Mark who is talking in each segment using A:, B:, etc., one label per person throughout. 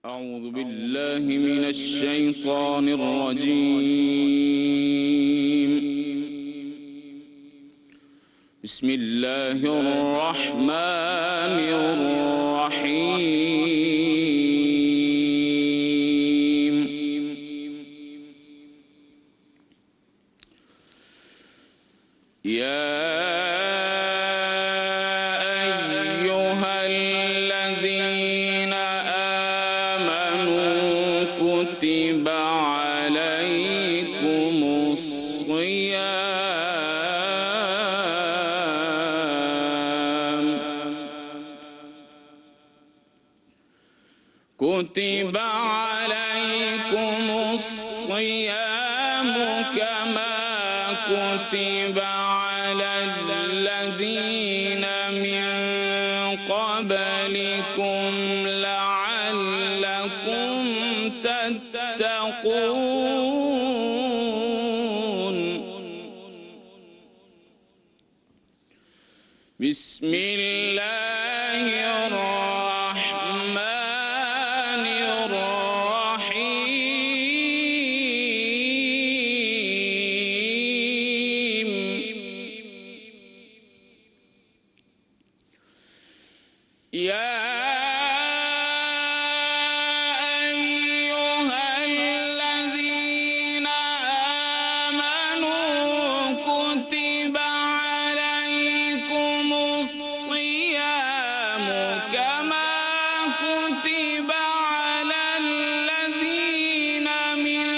A: أعوذ بالله من الشيطان الرجيم. بسم الله الرحمن الرحيم. يا أيها الذين آمنوا كتب عليكم الصيام كتب عليكم الصيام كما كتب على الذين من قبلكم لعلكم تتقون. بسم الله الرحمن الرحيم. يا أيها الذين آمنوا كتب عليكم الصيام كما كتب على الذين من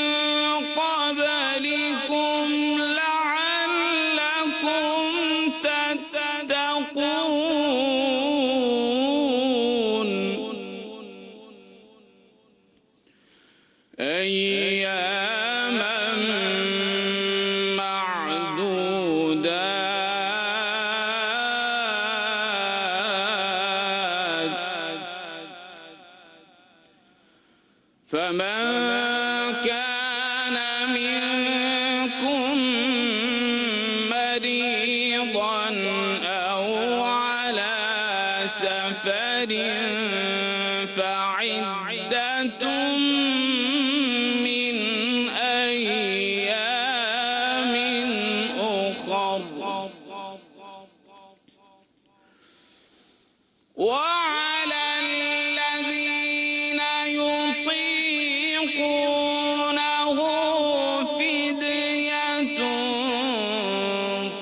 A: قبلكم لعلكم تتقون. أياما معدودات. فمن كان منكم مريضا أو على سفر فعدة من أيام أخر. وعلى الذين يطيقونه فدية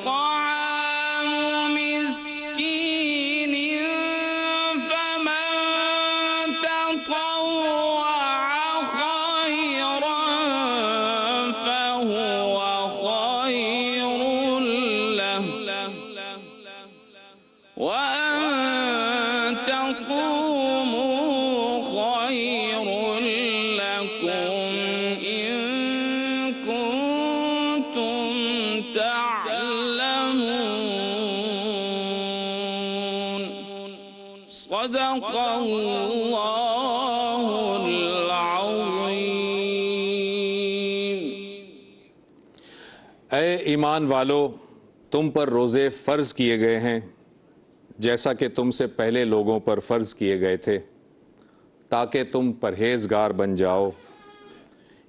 A: طعام مسكين فمن تطوع خيرا فهو خير له وأن تصوموا خير لكم إن كنتم تعلمون. صدق الله العظيم.
B: اے ایمان والو، تم پر روزے فرض کیے گئے ہیں جیسا کہ تم سے پہلے لوگوں پر فرض کیے گئے تھے تاکہ تم پرہیزگار بن جاؤ۔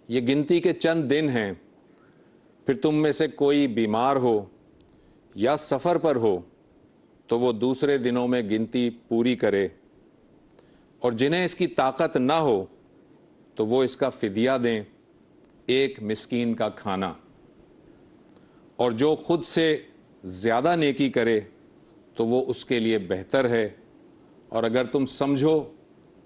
B: یہ گنتی کے چند دن ہیں، پھر تم میں سے کوئی بیمار ہو یا سفر پر ہو تو وہ دوسرے دنوں میں گنتی پوری کرے، اور جنہیں اس کی طاقت نہ ہو تو وہ اس کا فدیہ دیں، ایک مسکین کا کھانا۔ اور جو خود سے زیادہ نیکی کرے تو وہ اس کے لیے بہتر ہے، اور اگر تم سمجھو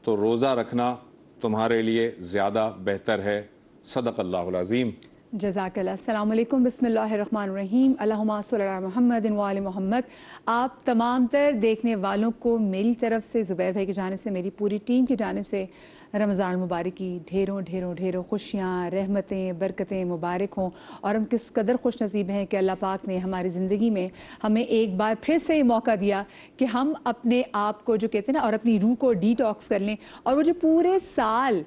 B: تو روزہ رکھنا تمہارے لیے زیادہ بہتر ہے۔ صدق اللہ العظیم۔
C: جزاک اللہ۔ السلام علیکم، بسم اللہ الرحمن الرحیم، اللہم صلی علی محمد وآل محمد۔ آپ تمام تر دیکھنے والوں کو میری طرف سے، زبیر بھائی کی جانب سے، میری پوری ٹیم کی جانب سے رمضان المبارک کی ڈھیروں ڈھیروں ڈھیروں خوشیاں، رحمتیں، برکتیں مبارک ہوں، اور ہم کس قدر خوش نصیب ہیں کہ اللہ پاک نے ہماری زندگی میں ہمیں ایک بار پھر سے یہ موقع دیا کہ ہم اپنے آپ کو جو کہتے ہیں نا، اور اپنی روح کو ڈی ٹاکس کر لیں، اور وہ جو پورے سال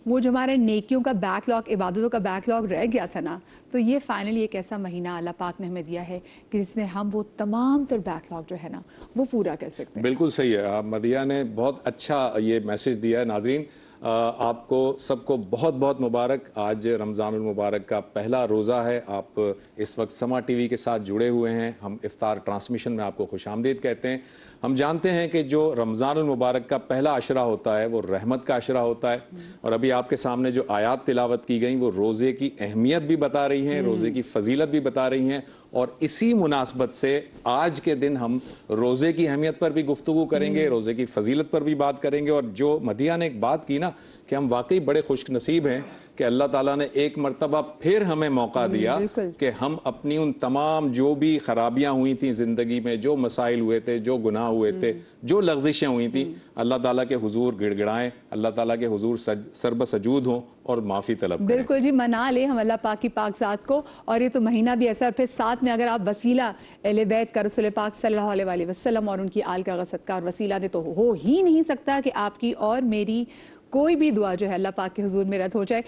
C: وہ جو ہمارے نیکیوں کا بیک لاگ، عبادتوں کا بیک لاگ رہ گیا تھا نا، تو یہ فائنلی ایک ایسا مہینہ اللہ پاک نے ہمیں دیا ہے کہ جس میں ہم وہ تمام تر بیک لاگ جو ہے نا وہ پورا کر سکتے ہیں۔
B: بالکل صحیح ہے، مدیہ نے بہت اچھا یہ میسج دیا ہے۔ ناظرین، آپ کو سب کو بہت بہت مبارک. آج رمضان المبارک کا پہلا روزہ ہے. آپ اس وقت سما ٹی وی کے ساتھ جڑے ہوئے ہیں. ہم افطار ٹرانسمیشن میں آپ کو خوش آمدید کہتے ہیں. ہم جانتے ہیں کہ جو رمضان المبارک کا پہلا عشرہ ہوتا ہے وہ رحمت کا عشرہ ہوتا ہے, اور ابھی آپ کے سامنے جو آیات تلاوت کی گئیں وہ روزے کی اہمیت بھی بتا رہی ہیں, روزے کی فضیلت بھی بتا رہی ہیں, اور اسی مناسبت سے آج کے دن ہم روزے کی اہمیت پر بھی گفتگو کریں گے, روزے کی فضیلت پر بھی بات کریں گے. اور جو مدیہ نے ایک بات کی نا کہ ہم واقعی بڑے خوش نصیب ہیں کہ اللہ تعالیٰ نے ایک مرتبہ پھر ہمیں موقع دیا کہ ہم اپنی ان تمام جو بھی خرابیاں ہوئی تھیں زندگی میں, جو مسائل ہوئے تھے, جو گناہ ہوئے تھے, جو لغزشیں ہوئی تھیں, اللہ تعالیٰ کے حضور گڑ گڑائیں, اللہ تعالیٰ کے حضور سرب سجود ہوں اور معافی طلب کریں.
C: بالکل جی, منا لیں ہم اللہ پاک کی پاک ذات کو. اور یہ تو مہینہ بھی ایسا, اور پھر ساتھ میں اگر آپ وسیلہ اہل بیت کا رسول پاک صلی اللہ علیہ وسلم اور ان کی آل کا صدقہ اور وسیلہ دے تو ہو ہی نہیں سکتا کہ آپ کی اور میری کوئی بھی دعا جو ہے اللہ پاک کے حضور میں رد ہو جائے.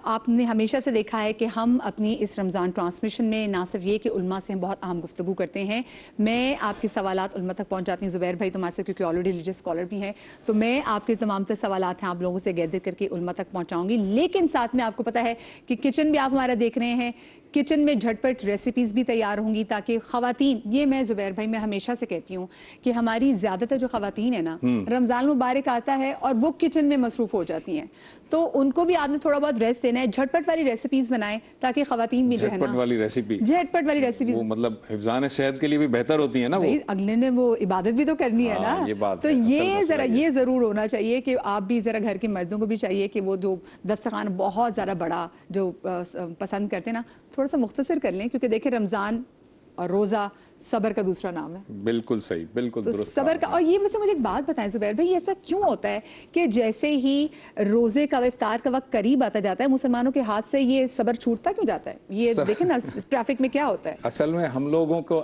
C: آپ نے ہمیشہ سے دیکھا ہے کہ ہم اپنی اس رمضان ٹرانسمیشن میں نہ صرف یہ کہ علماء سے ہم بہت اہم گفتگو کرتے ہیں, میں آپ کے سوالات علماء تک پہنچاتی ہوں. زبیر بھائی تمہارے سے کیونکہ آلریڈی ریلیجس اسکالر بھی ہیں, تو میں آپ کے تمام تر سوالات ہیں آپ لوگوں سے گیدر کر کے علماء تک پہنچاؤں گی. لیکن ساتھ میں آپ کو پتہ ہے کہ کچن بھی آپ ہمارا دیکھ رہے ہیں, کچن میں جھٹ پٹ ریسیپیز بھی تیار ہوں گی تاکہ خواتین, یہ میں زبیر بھائی میں ہمیشہ سے کہتی ہوں کہ ہماری زیادہ تر جو خواتین ہیں نا, رمضان مبارک آتا ہے اور وہ کچن میں مصروف ہو جاتی ہیں, تو ان کو بھی آپ نے تھوڑا بہت ریسٹ دینا ہے. جھٹ پٹ والی ریسیپیز بنائیں تاکہ خواتین بھی جو ہے نا,
B: جھٹ پٹ والی ریسیپی,
C: جھٹ پٹ والی ریسیپیز
B: وہ مطلب حفظان صحت کے لیے بھی بہتر ہوتی ہیں نا, وہ
C: اگلے نے وہ عبادت بھی تو کرنی ہے نا. تو یہ ذرا یہ ضرور ہونا چاہیے کہ آپ بھی ذرا گھر کے مردوں کو بھی چاہیے کہ وہ جو دسترخوان بہت زیادہ بڑا جو پسند کرتے ہیں نا, تھوڑا سا مختصر کر لیں, کیونکہ دیکھیں رمضان اور روزہ صبر کا دوسرا نام ہے.
B: بالکل صحیح, بالکل درست
C: صبر کا. اور یہ مجھے ایک بات بتائیں زبیر بھائی, ایسا کیوں ہوتا ہے کہ جیسے ہی روزے کا افطار کا وقت قریب آتا جاتا ہے مسلمانوں کے ہاتھ سے یہ صبر چھوٹتا کیوں جاتا ہے؟ یہ دیکھیں نا ٹریفک میں کیا ہوتا ہے.
B: اصل میں ہم لوگوں کو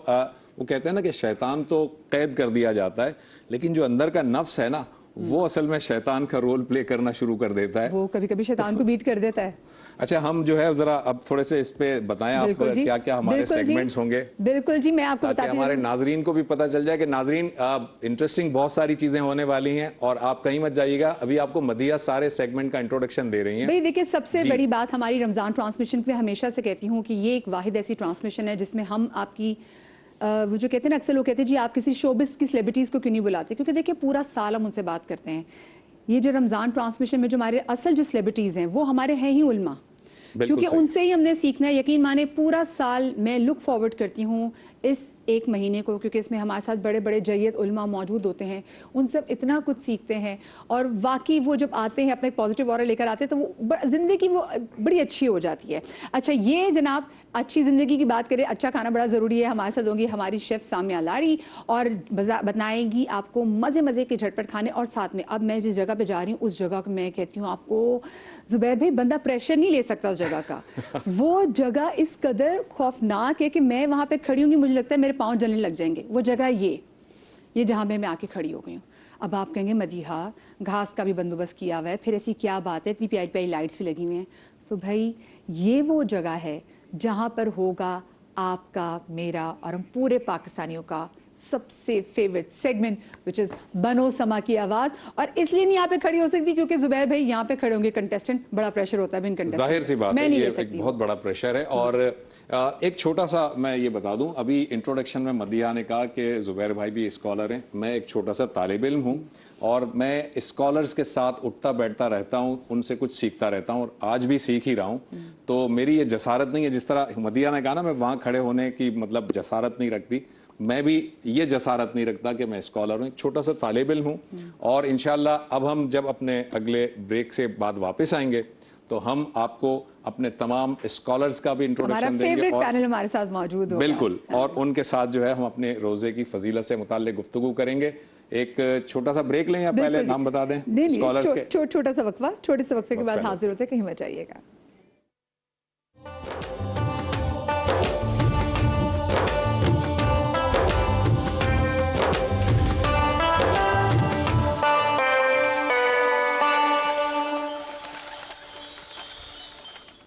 B: وہ کہتے ہیں نا کہ شیطان تو قید کر دیا جاتا ہے, لیکن جو اندر کا نفس ہے نا وہ اصل میں شیطان کا رول پلے کرنا شروع کر دیتا ہے,
C: وہ کبھی کبھی شیطان کو بیٹ کر دیتا ہے.
B: اچھا, ہم جو ہے ذرا اب تھوڑے سے اس پہ بتائیں آپ کیا کیا ہمارے سیگمنٹس ہوں گے.
C: بالکل جی, میں آپ کو
B: تاکہ ہمارے ناظرین کو بھی پتہ چل جائے کہ ناظرین انٹرسٹنگ بہت ساری چیزیں ہونے والی ہیں, اور آپ کہیں مت جائیے گا, ابھی آپ کو مدیہ سارے سیگمنٹ کا انٹروڈکشن دے رہی ہیں.
C: بھائی دیکھیں, سب سے بڑی بات ہماری رمضان ٹرانسمیشن میں ہمیشہ سے کہتی ہوں کہ یہ ایک واحد ایسی ٹرانسمیشن ہے جس میں ہم آپ کی وہ جو کہتے ہیں نا, اکثر لوگ کہتے ہیں جی آپ کسی شوبز کی سیلیبریٹیز کو کیوں نہیں بلاتے, کیونکہ دیکھیں پورا سال ہم ان سے بات کرتے ہیں. یہ جو رمضان ٹرانسمیشن میں جو ہمارے اصل جو سیلیبریٹیز ہیں وہ ہمارے ہیں ہی علماء, کیونکہ ان سے ہی ہم نے سیکھنا ہے. یقین مانے پورا سال میں لک فارورڈ کرتی ہوں اس ایک مہینے کو, کیونکہ اس میں ہمارے ساتھ بڑے بڑے جید علماء موجود ہوتے ہیں, ان سے اتنا کچھ سیکھتے ہیں, اور واقعی وہ جب آتے ہیں اپنا ایک پازیٹیو اورا لے کر آتے ہیں تو وہ زندگی وہ بڑی اچھی ہو جاتی ہے. اچھا, یہ جناب اچھی زندگی کی بات کریں, اچھا کھانا بڑا ضروری ہے. ہمارے ساتھ ہوں گی ہماری شیف سامیہ لاری, اور بتائیں گی آپ کو مزے مزے کے جھٹ پٹ کھانے. اور ساتھ میں اب میں جس جگہ پہ جا رہی ہوں اس جگہ کو میں کہتی ہوں آپ کو زبیر بھائی, بندہ پریشر نہیں لے سکتا اس جگہ کا. وہ جگہ اس قدر خوفناک ہے کہ میں وہاں پہ کھڑی ہوں گی, مجھے لگتا ہے میرے پاؤں جلنے لگ جائیں گے. وہ جگہ یہ جہاں میں آ کے کھڑی ہو گئی ہوں. اب آپ کہیں گے مدیحہ گھاس کا بھی بندوبست کیا ہوا ہے, پھر ایسی کیا بات ہے, اتنی پیاری پیاری لائٹس بھی لگی ہوئی ہیں. تو بھائی یہ وہ جگہ ہے جہاں پر ہوگا آپ کا, میرا اور ہم پورے پاکستانیوں کا سب سے فیوریٹ سیگمنٹ وچ از بنو سما کی آواز. اور اس لیے نہیں یہاں پہ کھڑی ہو سکتی کیونکہ زبیر بھائی یہاں پہ کھڑے ہوں گے کنٹیسٹنٹ, بڑا پریشر ہوتا ہے.
B: ظاہر سی بات ہے, یہ ایک بہت بڑا پریشر ہے. اور ایک چھوٹا سا میں یہ بتا دوں, ابھی انٹروڈکشن میں مدیحہ نے کہا کہ زبیر بھائی بھی اسکالر ہیں, میں ایک چھوٹا سا طالب علم ہوں, اور میں اسکالرز کے ساتھ اٹھتا بیٹھتا رہتا ہوں, ان سے کچھ سیکھتا رہتا ہوں, اور آج بھی سیکھ ہی رہا ہوں. تو میری یہ جسارت نہیں ہے, جس طرح مدیحہ نے کہا نا میں وہاں کھڑے ہونے کی مطلب جسارت نہیں رکھتی, میں بھی یہ جسارت نہیں رکھتا کہ میں اسکالر ہوں, ایک چھوٹا سا طالب علم ہوں. اور انشاءاللہ اب ہم جب اپنے اگلے بریک سے بعد واپس آئیں گے تو ہم آپ کو اپنے تمام اسکالرز کا بھی انٹروڈکشن دیں گے, اور
C: پینل ہمارے ساتھ موجود ہوگا
B: بالکل, اور ان کے ساتھ جو ہے ہم اپنے روزے کی فضیلت سے متعلق گفتگو کریں گے. ایک چھوٹا سا بریک لیں یا پہلے نام بتا دیں اسکالرز کے؟
C: چھوٹا سا وقفہ, چھوٹے سے وقفے کے بعد حاضر ہوتے ہیں, کہیں مت جائیے گا.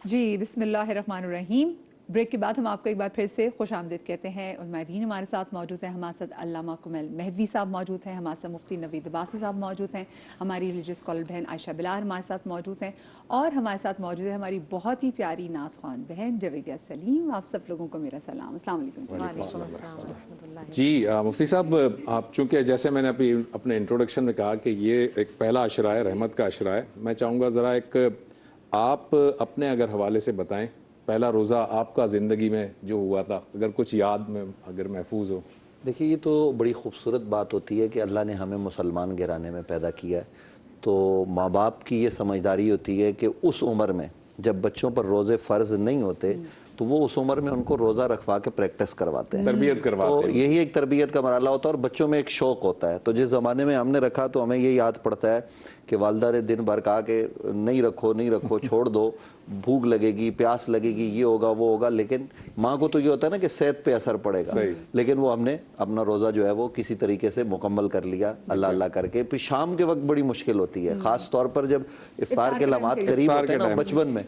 C: جی بسم اللہ الرحمن الرحیم. بریک کے بعد ہم آپ کو ایک بار پھر سے خوش آمدید کہتے ہیں. علماء دین ہمارے ساتھ موجود ہیں, ہمارے ساتھ علامہ کمل مہدوی صاحب موجود ہیں, ہمارے ساتھ مفتی نوید عباسی صاحب موجود ہیں, ہماری ریلیجیس اسکالر بہن عائشہ بلال ہمارے ساتھ موجود ہیں, اور ہمارے ساتھ موجود ہے ہماری بہت ہی پیاری نعت خوان بہن جویدیہ سلیم. آپ سب لوگوں کو میرا سلام. السلام علیکم.
B: جی مفتی صاحب, آپ چونکہ جیسے میں نے ابھی اپنے انٹروڈکشن میں کہا کہ یہ ایک پہلا عشرہ ہے, رحمت کا عشرہ ہے, میں چاہوں گا ذرا ایک آپ اپنے اگر حوالے سے بتائیں پہلا روزہ آپ کا زندگی میں جو ہوا تھا, اگر کچھ یاد میں اگر محفوظ ہو.
D: دیکھیے یہ تو بڑی خوبصورت بات ہوتی ہے کہ اللہ نے ہمیں مسلمان گھرانے میں پیدا کیا ہے, تو ماں باپ کی یہ سمجھداری ہوتی ہے کہ اس عمر میں جب بچوں پر روزے فرض نہیں ہوتے تو وہ اس عمر میں ان کو روزہ رکھوا کے پریکٹس کرواتے ہیں,
B: تربیت کرواتے
D: تو
B: ہیں.
D: یہی ایک تربیت کا مرحلہ ہوتا ہے, اور بچوں میں ایک شوق ہوتا ہے. تو جس زمانے میں ہم نے رکھا تو ہمیں یہ یاد پڑتا ہے کہ والدہ نے دن بھر کہا کہ نہیں رکھو چھوڑ دو, بھوک لگے گی, پیاس لگے گی, یہ ہوگا وہ ہوگا, لیکن ماں کو تو یہ ہوتا ہے نا کہ صحت پہ اثر پڑے گا, لیکن وہ ہم نے اپنا روزہ جو ہے وہ کسی طریقے سے مکمل کر لیا اللہ اللہ کر کے. پھر شام کے وقت بڑی مشکل ہوتی ہے, خاص طور پر جب افطار کے لمحات قریب ہوتے ہیں نا بچپن میں,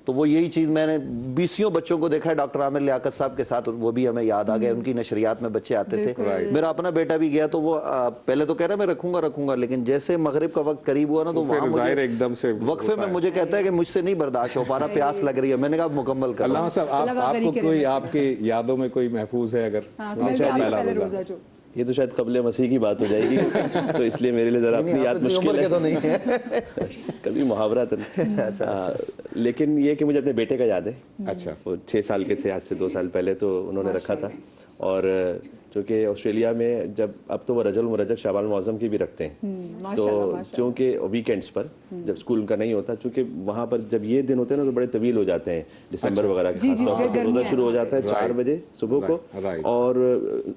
D: تو وہ یہی چیز میں نے 20 بچوں کو دیکھا ہے ڈاکٹر عامر لیاقت صاحب کے ساتھ, وہ بھی ہمیں یاد آ گئے, ان کی نشریات میں بچے آتے تھے. میرا اپنا بیٹا بھی گیا تو وہ پہلے تو کہہ رہا میں رکھوں گا, لیکن جیسے مغرب کا وقت قریب ہوا نا تو
B: ایک دم سے
D: وقفے میں مجھے کہتا ہے کہ مجھ سے نہیں برداشت ہو پا رہا, پیاس لگ رہی ہے. میں نے کہا مکمل کرو.
B: علامہ صاحب آپ کو کوئی آپ کی یادوں میں کوئی محفوظ ہے اگر پہلا روزہ؟
E: یہ تو شاید قبل مسیح کی بات ہو جائے گی, تو اس لیے میرے لیے ذرا اپنی یاد مشکل ہے,
D: تو نہیں ہے
E: کبھی محاورہ تو نہیں, لیکن یہ کہ مجھے اپنے بیٹے کا یاد ہے.
B: اچھا,
E: وہ 6 سال کے تھے, آج سے 2 سال پہلے تو انہوں نے رکھا تھا. اور چونکہ آسٹریلیا میں جب اب تو وہ رجب المرجب شعبان المعظم کی بھی رکھتے ہیں, تو چونکہ ویکینڈس پر جب اسکول کا نہیں ہوتا, چونکہ وہاں پر جب یہ دن ہوتے ہیں نا تو بڑے طویل ہو جاتے ہیں, دسمبر وغیرہ کے خاص طور پر روزہ شروع ہو جاتا ہے 4 بجے صبح کو اور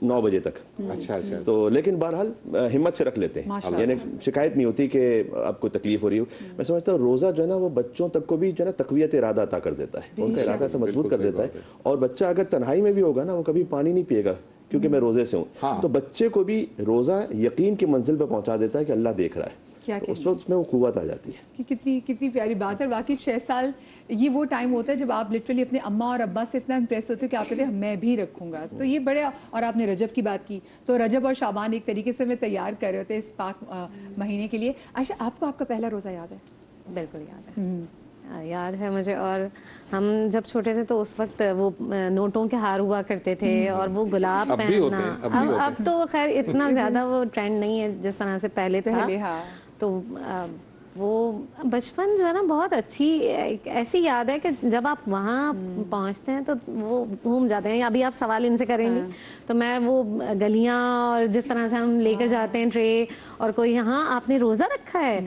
E: 9 بجے تک.
B: اچھا
E: تو لیکن بہرحال ہمت سے رکھ لیتے ہیں, یعنی شکایت نہیں ہوتی کہ آپ کو تکلیف ہو رہی ہو. میں سمجھتا ہوں روزہ جو ہے نا وہ بچوں تک کو بھی جو ہے نا تقویت ارادہ عطا کر دیتا ہے, ان کا ارادہ سے مضبوط کر دیتا ہے. اور بچہ اگر تنہائی میں بھی ہوگا نا وہ کبھی پانی نہیں پیے گا کیونکہ میں روزے سے ہوں, تو بچے کو بھی روزہ یقین کی منزل پہ پہنچا دیتا ہے کہ اللہ دیکھ رہا ہے, تو اس وقت میں وہ قوت آ جاتی ہے.
C: کتنی پیاری بات ہے. واقعی 6 سال یہ وہ ٹائم ہوتا ہے جب آپ لٹرلی اپنے اماں اور ابا سے اتنا امپریس ہوتے ہیں کہ آپ کہتے ہیں میں بھی رکھوں گا. تو یہ بڑے, اور آپ نے رجب کی بات کی, تو رجب اور شعبان ایک طریقے سے میں تیار کر رہے ہوتے ہیں اس پاک مہینے کے لیے. عائشہ آپ کو آپ کا پہلا روزہ یاد ہے؟
F: بالکل یاد ہے مجھے. اور ہم جب چھوٹے تھے تو اس وقت وہ نوٹوں کے ہار ہوا کرتے تھے, اور وہ گلاب پہننا, اب تو خیر اتنا زیادہ وہ ٹرینڈ نہیں ہے جس طرح سے پہلے تھا. تو وہ بچپن جو ہے نا بہت اچھی ایسی یاد ہے کہ جب آپ وہاں پہنچتے ہیں تو وہ گھوم جاتے ہیں. ابھی آپ سوال ان سے کریں گے تو میں وہ گلیاں اور جس طرح سے ہم لے کر جاتے ہیں ٹرے, اور کوئی یہاں آپ نے روزہ رکھا ہے,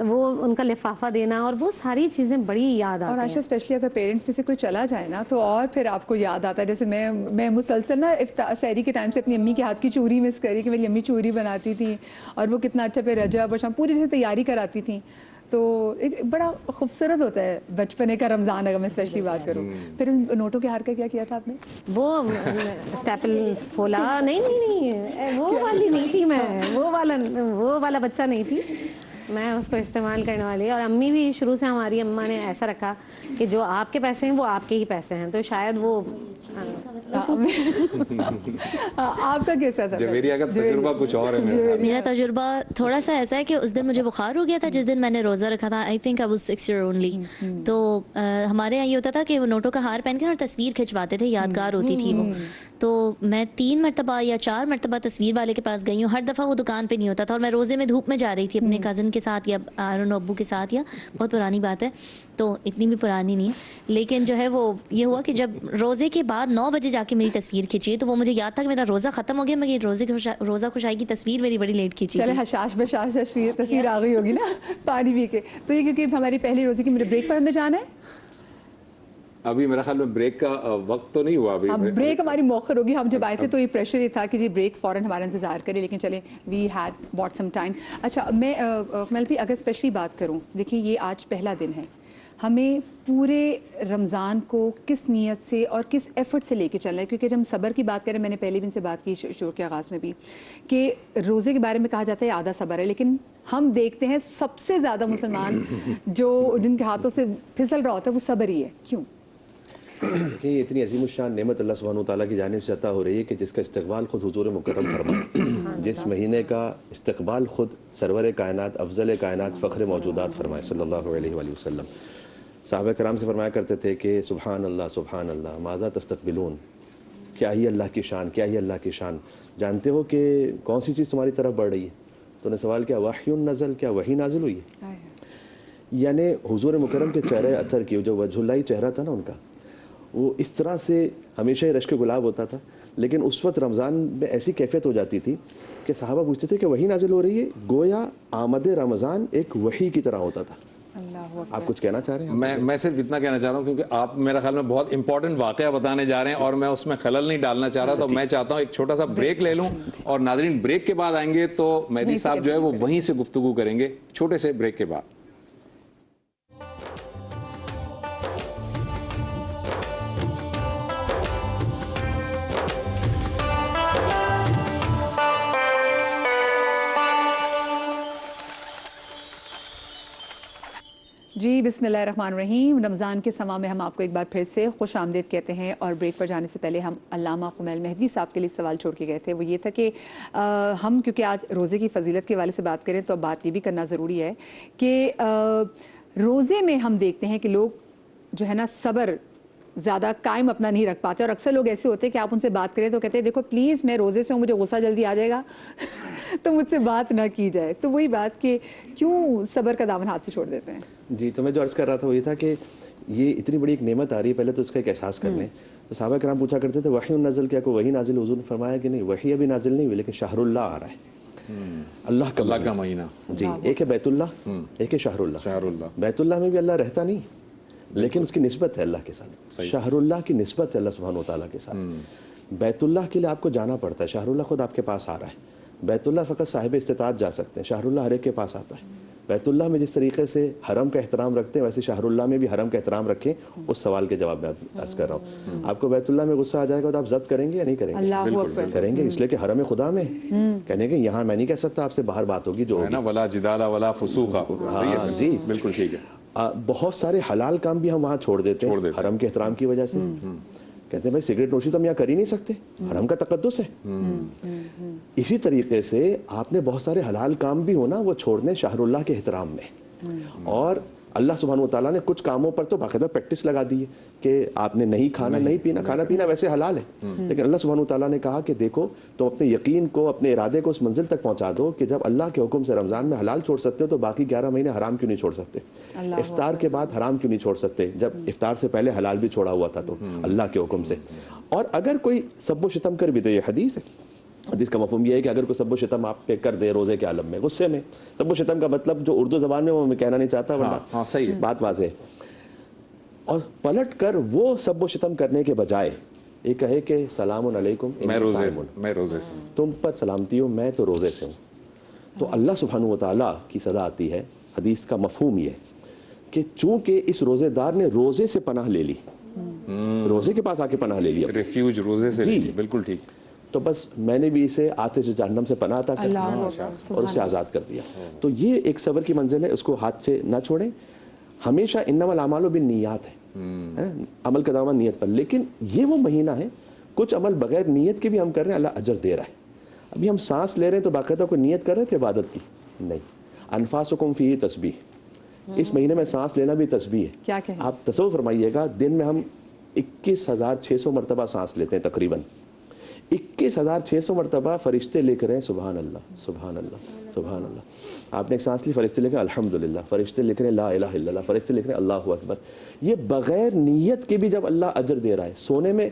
F: وہ ان کا لفافہ دینا, اور وہ ساری چیزیں بڑی یاد آتی ہیں.
C: اور عائشہ اسپیشلی اگر پیرنٹس میں سے کوئی چلا جائے نا تو اور پھر آپ کو یاد آتا ہے. جیسے میں مسلسل نا سحری کے ٹائم سے اپنی امی کے ہاتھ کی چوری مس کری کہ میری امی چوری بناتی تھی, اور وہ کتنا اچھا پھر رجب اور شام پوری جیسے تیاری کراتی تھیں. تو ایک بڑا خوبصورت ہوتا ہے بچپنے کا رمضان, اگر میں اسپیشلی بات کروں. پھر ان نوٹوں کے ہار کا کیا کیا تھا آپ نے؟
F: وہ اسٹیپل کھولا, نہیں وہ والی نہیں تھی میں, وہ والا بچہ نہیں تھی میں, اس کو استعمال کرنے والی. اور امی بھی شروع سے, ہماری اماں نے ایسا رکھا کہ جو آپ کے پیسے ہیں وہ آپ کے ہی پیسے ہیں, تو شاید وہ
C: آپ کا کیسا تھا؟
B: میری اگر تجربہ کچھ اور ہے.
G: میرا تجربہ تھوڑا سا ایسا ہے کہ اس دن مجھے بخار ہو گیا تھا جس دن میں نے روزہ رکھا تھا. I think I was 6 years only. تو ہمارے یہاں یہ ہوتا تھا کہ وہ نوٹوں کا ہار پہن کے اور تصویر کھنچواتے تھے, یادگار ہوتی تھی وہ. تو میں 3 مرتبہ یا 4 مرتبہ تصویر والے کے پاس گئی ہوں. ہر دفعہ وہ دکان پہ نہیں ہوتا تھا, اور میں روزے میں دھوپ میں جا رہی تھی اپنے کزن کے ساتھ یا ابو کے ساتھ, یا بہت پرانی بات ہے تو اتنی بھی پرانی نہیں ہے, لیکن جو ہے وہ یہ ہوا کہ جب روزے کے بعد 9 بجے جا کے میری تصویر کھینچی, تو وہ مجھے یاد تھا کہ میرا روزہ ختم ہو گیا, میں روزہ خوشائی کی تصویر میری بڑی لیٹ کھینچی.
C: چلے حشاش بشاش تصویر آ گئی ہوگی نا پانی پی کے. تو یہ کیونکہ ہماری پہلی روزے کی میرے بریک پر ہمیں جانا ہے.
B: ابھی میرا خیال میں بریک کا وقت تو نہیں ہوا ابھی.
C: بریک ہماری موخر ہوگی. ہم جب آئے تھے تو یہ پریشر یہ تھا کہ جی بریک فوراً ہمارا انتظار کرے, لیکن چلیں we had what some time. اچھا میں بھی اگر اسپیشلی بات کروں, دیکھیں یہ آج پہلا دن ہے, ہمیں پورے رمضان کو کس نیت سے اور کس ایفرٹ سے لے کے چلنا ہے. کیونکہ جب ہم صبر کی بات کریں, میں نے پہلے بھی ان سے بات کی شروع کے آغاز میں بھی, کہ روزے کے بارے میں کہا جاتا ہے آدھا صبر ہے, لیکن ہم دیکھتے ہیں سب سے زیادہ مسلمان جو جن کے ہاتھوں سے پھسل رہا ہوتا ہے وہ صبر ہی ہے. کیوں؟
E: کہ یہ اتنی عظیم الشان نعمت اللہ سبحانہ وتعالیٰ کی جانب سے عطا ہو رہی ہے کہ جس کا استقبال خود حضور مکرم فرمائے، جس مہینے کا استقبال خود سرور کائنات، افضل کائنات، فخر موجودات فرمائے صلی اللہ علیہ وآلہ وسلم. صحابہ کرام سے فرمایا کرتے تھے کہ سبحان اللہ ماذا تستقبلون، کیا ہی اللہ کی شان، کیا ہی اللہ کی شان. جانتے ہو کہ کون سی چیز تمہاری طرف بڑھ رہی ہے؟ تو انہیں سوال کیا، وحی نزل، کیا وحی نازل ہوئی ہے؟ یعنی حضور مکرم کے چہرے اثر کی جو وجہ اللہ چہرہ تھا نا ان کا، وہ اس طرح سے ہمیشہ ہی رشک گلاب ہوتا تھا. لیکن اس وقت رمضان میں ایسی کیفیت ہو جاتی تھی کہ صحابہ پوچھتے تھے کہ وحی نازل ہو رہی ہے، گویا آمد رمضان ایک وحی کی طرح ہوتا تھا. آپ کچھ کہنا چاہ رہے ہیں؟
B: میں صرف اتنا کہنا چاہ رہا ہوں کیونکہ آپ میرا خیال میں بہت امپورٹنٹ واقعہ بتانے جا رہے ہیں اور میں اس میں خلل نہیں ڈالنا چاہ رہا، تو میں چاہتا ہوں ایک چھوٹا سا بریک لے لوں اور ناظرین بریک کے بعد آئیں گے تو مہدی صاحب جو ہے وہ وہیں سے گفتگو کریں گے چھوٹے سے بریک کے بعد.
C: جی بسم اللہ الرحمن الرحیم. رمضان کے سما میں ہم آپ کو ایک بار پھر سے خوش آمدید کہتے ہیں، اور بریک پر جانے سے پہلے ہم علامہ قمیل مہدوی صاحب کے لیے سوال چھوڑ کے گئے تھے. وہ یہ تھا کہ ہم کیونکہ آج روزے کی فضیلت کے حوالے سے بات کریں تو اب بات یہ بھی کرنا ضروری ہے کہ روزے میں ہم دیکھتے ہیں کہ لوگ جو ہے نا صبر زیادہ قائم اپنا نہیں رکھ پاتے، اور اکثر لوگ ایسے ہوتے ہیں کہ آپ ان سے بات کریں تو کہتے ہیں دیکھو پلیز میں روزے سے ہوں، مجھے غصہ جلدی آ جائے گا تو مجھ سے بات نہ کی جائے. تو وہی بات کہ کیوں صبر کا دامن ہاتھ سے چھوڑ دیتے ہیں؟
E: جی تو میں جو عرض کر رہا تھا وہ یہ تھا کہ یہ اتنی بڑی ایک نعمت آ رہی ہے، پہلے تو اس کا ایک احساس کر لیں. تو صحابہ کرام پوچھا کرتے تھے وحی نازل، کیا کوئی وحی نازل؟ حضور نے فرمایا کہ نہیں، وحی ابھی نازل نہیں ہوئی، لیکن شہر اللہ آ رہا ہے، اللہ کا
B: مہینہ.
E: جی ایک ہے بیت اللہ، ایک ہے شہر اللہ. بیت اللہ میں بھی اللہ رہتا نہیں، لیکن اس کی نسبت ہے اللہ کے ساتھ. شہر اللہ کی نسبت ہے اللہ سبحانہ وتعالیٰ کے ساتھ. بیت اللہ کے لیے آپ کو جانا پڑتا ہے، شہر اللہ خود آپ کے پاس آ رہا ہے. بیت اللہ فقط صاحب استطاعت جا سکتے ہیں، شہر اللہ ہر ایک کے پاس آتا ہے. بیت اللہ میں جس طریقے سے حرم کا احترام رکھتے ہیں ویسے شہر اللہ میں بھی حرم کا احترام رکھیں. اس سوال کے جواب میں عرض کر رہا ہوں. آپ کو بیت اللہ میں غصہ آ جائے گا تو آپ ضبط کریں گے یا نہیں کریں گے؟ بالکل کریں گے، اس لیے کہ حرم خدا میں کہنے کہ یہاں میں نہیں کہہ سکتا، آپ سے باہر بات ہوگی جو ہوگی.
B: ولا جدال ولا فسوق.
E: جی
B: بالکل ٹھیک ہے.
E: بہت سارے حلال کام بھی ہم وہاں چھوڑ دیتے ہیں حرم کے احترام کی وجہ سے. کہتے ہیں بھائی سگریٹ نوشی تو ہم یہاں کر ہی نہیں سکتے، حرم کا تقدس ہے. اسی طریقے سے آپ نے بہت سارے حلال کام بھی ہونا وہ چھوڑ دیں شہر اللہ کے احترام میں. اور اللہ سبحانہ وتعالیٰ نے کچھ کاموں پر تو باقاعدہ پریکٹس لگا دی ہے کہ آپ نے نہیں کھانا نہیں پینا. کھانا پینا ویسے حلال ہے، لیکن اللہ سبحانہ وتعالیٰ نے کہا کہ دیکھو تم اپنے یقین کو، اپنے ارادے کو اس منزل تک پہنچا دو کہ جب اللہ کے حکم سے رمضان میں حلال چھوڑ سکتے ہو تو باقی 11 مہینے حرام کیوں نہیں چھوڑ سکتے؟ افطار کے بعد حرام کیوں نہیں چھوڑ سکتے جب افطار سے پہلے حلال بھی چھوڑا ہوا تھا تو اللہ کے حکم سے. اور اگر کوئی سب و شتم کر بھی تو یہ حدیث ہے، حدیث کا مفہوم یہ ہے کہ اگر کوئی سب و شتم آپ پہ کر دے روزے کے عالم میں غصے میں، سب و شتم کا مطلب جو اردو زبان میں وہ میں کہنا نہیں چاہتا ورنہ
B: صحیح
E: بات واضح ہے، اور پلٹ کر وہ سب و شتم کرنے کے بجائے یہ کہے کہ سلام علیکم
B: میں روزے سے،
E: تم پر سلامتی ہو، میں تو روزے سے ہوں، تو اللہ سبحانہ وتعالیٰ کی صدا آتی ہے. حدیث کا مفہوم یہ کہ چونکہ اس روزے دار نے روزے سے پناہ لے لی، روزے کے پاس آ کے پناہ لے لیا،
B: ریفیوج روزے سے. جی بالکل ٹھیک.
E: تو بس میں نے بھی اسے آتش جہنم سے پناہ عطا کر اور اسے آزاد کر دیا. تو یہ ایک صبر کی منزل ہے، اس کو ہاتھ سے نہ چھوڑیں. ہمیشہ انما الاعمال بالنیات ہے، عمل کا دعویٰ نیت پر، لیکن یہ وہ مہینہ ہے کچھ عمل بغیر نیت کے بھی ہم کر رہے ہیں، اللہ اجر دے رہا ہے. ابھی ہم سانس لے رہے ہیں تو باقاعدہ کوئی نیت کر رہے تھے عبادت کی؟ نہیں. انفاسکم فیہ تسبیح، اس مہینے میں سانس لینا بھی تسبیح ہے.
C: کیا کہیں
E: آپ تصور فرمائیے گا دن میں ہم 21,600 مرتبہ سانس لیتے ہیں تقریباً. 21,600 مرتبہ فرشتے لکھ رہے ہیں سبحان اللہ سبحان اللہ سبحان اللہ. آپ نے ایک سانس لی، فرشتے لکھ رہے ہیں الحمدللہ، فرشتے لکھ رہے ہیں لا الہ الا اللہ، فرشتے لکھ رہے ہیں اللہ اکبر. یہ بغیر نیت کے بھی جب اللہ اجر دے رہا ہے. سونے میں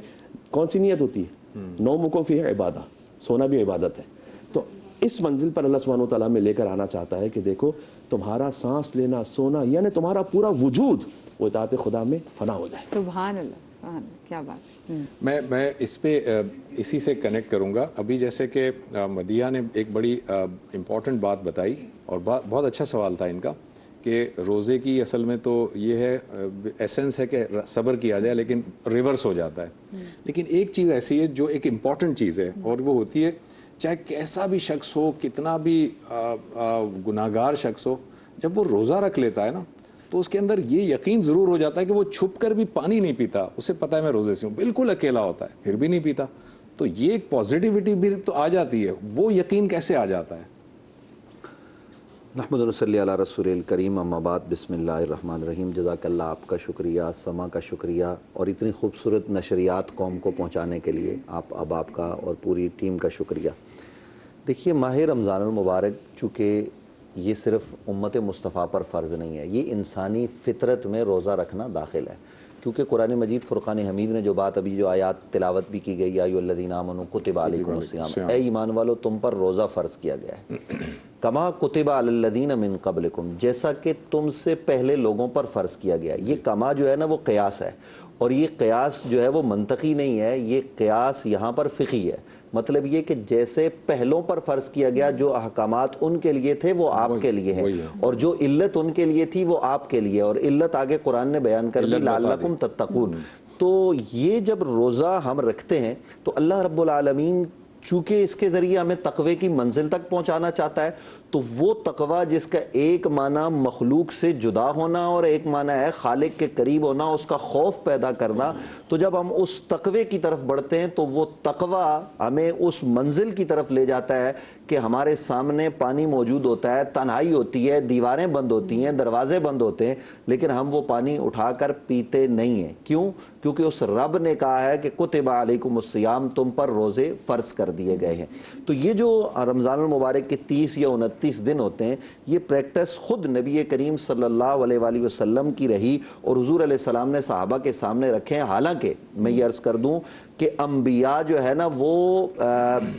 E: کون سی نیت ہوتی ہے؟ نومکم فیہ عبادہ، سونا بھی عبادت ہے. تو اس منزل پر اللہ سبحانہ وتعالیٰ میں لے کر آنا چاہتا ہے کہ دیکھو تمہارا سانس لینا سونا یعنی تمہارا پورا وجود وہ اطاعت خدا میں فنا ہو جائے.
C: سبحان اللہ، کیا بات.
B: میں اس پہ اسی سے کنیکٹ کروں گا. ابھی جیسے کہ مدیہ نے ایک بڑی امپورٹنٹ بات بتائی اور بہت اچھا سوال تھا ان کا کہ روزے کی اصل میں تو یہ ہے ایسنس ہے کہ صبر کیا جائے لیکن ریورس ہو جاتا ہے. لیکن ایک چیز ایسی ہے جو ایک امپورٹنٹ چیز ہے اور وہ ہوتی ہے چاہے کیسا بھی شخص ہو، کتنا بھی گناہگار شخص ہو، جب وہ روزہ رکھ لیتا ہے نا تو اس کے اندر یہ یقین ضرور ہو جاتا ہے کہ وہ چھپ کر بھی پانی نہیں پیتا, اسے پتا ہے میں روزے سے ہوں, بالکل اکیلا ہوتا ہے پھر بھی نہیں پیتا. تو یہ ایک پازیٹیوٹی بھی تو آ جاتی ہے, وہ یقین کیسے آ جاتا ہے؟
D: نحمد صلی علی رسول الکریم, اما بعد, بسم اللہ الرحمن الرحیم. جزاک اللہ, آپ کا شکریہ, سما کا شکریہ, اور اتنی خوبصورت نشریات قوم کو پہنچانے کے لیے آپ کا اور پوری ٹیم کا شکریہ. دیکھیے, ماہ رمضان المبارک چونکہ یہ صرف امت مصطفیٰ پر فرض نہیں ہے, یہ انسانی فطرت میں روزہ رکھنا داخل ہے. کیونکہ قرآن مجید فرقان حمید میں جو بات ابھی جو آیات تلاوت بھی کی گئی, یا ایھا الذین آمنوا کتب علیکم الصیام, اے ایمان والو تم پر روزہ فرض کیا گیا ہے, کما کتب علی الذین من قبلکم, جیسا کہ تم سے پہلے لوگوں پر فرض کیا گیا. یہ کما جو ہے نا وہ قیاس ہے, اور یہ قیاس جو ہے وہ منطقی نہیں ہے, یہ قیاس یہاں پر فقہی ہے. مطلب یہ کہ جیسے پہلوں پر فرض کیا گیا, جو احکامات ان کے لیے تھے وہ آپ کے لیے ہیں, اور جو علت ان کے لیے تھی وہ آپ کے لیے, اور علت آگے قرآن نے بیان کر دی, لعلکم تتقون. تو یہ جب روزہ ہم رکھتے ہیں تو اللہ رب العالمین چونکہ اس کے ذریعے ہمیں تقوی کی منزل تک پہنچانا چاہتا ہے, تو وہ تقوی جس کا ایک معنی مخلوق سے جدا ہونا اور ایک معنی ہے خالق کے قریب ہونا, اس کا خوف پیدا کرنا, تو جب ہم اس تقوی کی طرف بڑھتے ہیں تو وہ تقوی ہمیں اس منزل کی طرف لے جاتا ہے کہ ہمارے سامنے پانی موجود ہوتا ہے, تنہائی ہوتی ہے, دیواریں بند ہوتی ہیں, دروازے بند ہوتے ہیں, لیکن ہم وہ پانی اٹھا کر پیتے نہیں ہیں. کیوں؟ کیونکہ اس رب نے کہا ہے کہ کتب علیکم الصیام, تم پر روزے فرض کر دیے گئے ہیں. تو یہ جو رمضان المبارک کے 30 یا 29 دن ہوتے ہیں, یہ پریکٹس خود نبی کریم صلی اللہ علیہ وآلہ وسلم کی رہی, اور حضور علیہ السلام نے صحابہ کے سامنے رکھے ہیں. حالانکہ میں یہ عرض کر دوں کہ انبیاء جو ہے نا وہ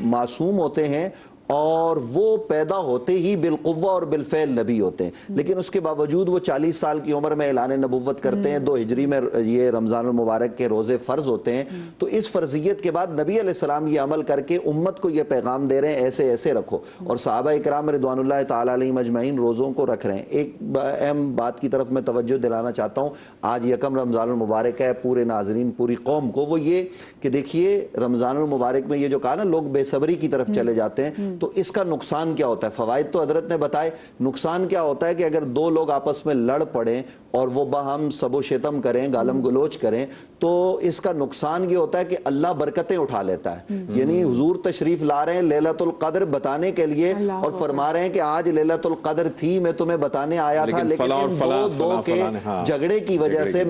D: معصوم ہوتے ہیں, اور وہ پیدا ہوتے ہی بالقوہ اور بالفعل نبی ہوتے ہیں, لیکن اس کے باوجود وہ 40 سال کی عمر میں اعلان نبوت کرتے ہیں. 2 ہجری میں یہ رمضان المبارک کے روزے فرض ہوتے ہیں. تو اس فرضیت کے بعد نبی علیہ السلام یہ عمل کر کے امت کو یہ پیغام دے رہے ہیں ایسے ایسے رکھو, اور صحابہ اکرام رضوان اللہ تعالیٰ علیہم اجمعین روزوں کو رکھ رہے ہیں. ایک اہم بات کی طرف میں توجہ دلانا چاہتا ہوں, آج یکم رمضان المبارک ہے, پورے ناظرین پوری قوم کو, وہ یہ کہ دیکھیے رمضان المبارک میں یہ جو کہا نا لوگ بے صبری کی طرف چلے جاتے ہیں, تو اس کا نقصان کیا ہوتا ہے؟ فوائد تو حضرت نے بتائے. نقصان کیا ہوتا ہے کہ اگر 2 لوگ آپس میں لڑ پڑیں اور وہ باہم سب و شتم کریں, گالم گلوچ کریں, تو اس کا نقصان یہ ہوتا ہے کہ اللہ برکتیں اٹھا لیتا ہے. یعنی حضور تشریف لا رہے ہیں لیلۃ القدر بتانے کے لیے, اور فرما رہے ہیں کہ آج لیلۃ القدر تھی, میں تمہیں بتانے آیا تھا, لیکن ان دو کے جھگڑے کی وجہ سے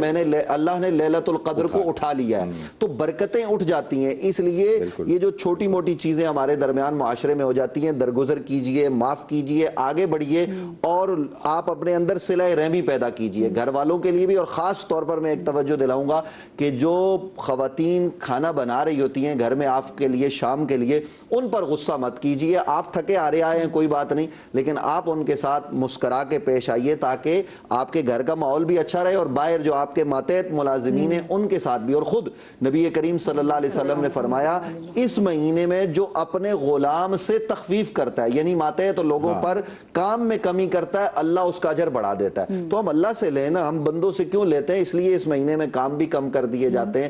D: اللہ نے لیلۃ القدر کو اٹھا لیا ہے. تو برکتیں اٹھ جاتی ہیں. اس لیے یہ جو چھوٹی موٹی چیزیں ہمارے درمیان معاشرے میں ہو جاتی ہیں, درگزر کیجئے, معاف کیجئے, آگے بڑھیے, اور آپ اپنے اندر صلہ رحمی پیدا کیجئے گھر والوں کے لیے بھی. اور خاص طور پر میں ایک توجہ دلاؤں گا کہ جو خواتین کھانا بنا رہی ہوتی ہیں گھر میں آپ کے لیے شام کے لیے, ان پر غصہ مت کیجئے. آپ تھکے آ رہے آئے ہیں کوئی بات نہیں, لیکن آپ ان کے ساتھ مسکرا کے پیش آئیے تاکہ آپ کے گھر کا ماحول بھی اچھا رہے, اور باہر جو آپ کے ماتحت ملازمین ہیں ان کے ساتھ بھی. اور خود نبی کریم صلی اللہ علیہ وسلم نے فرمایا اس مہینے میں جو اپنے غلام سے تخفیف کرتا ہے, یعنی ماتحت لوگوں پر کام میں کمی کرتا ہے, اللہ اس کا اجر بڑھا دیتا ہے. تو ہم اللہ سے لینا, ہم بندوں سے کیوں لیتے ہیں؟ اس لیے اس مہینے میں کام بھی کم کر دیے جاتے ہیں,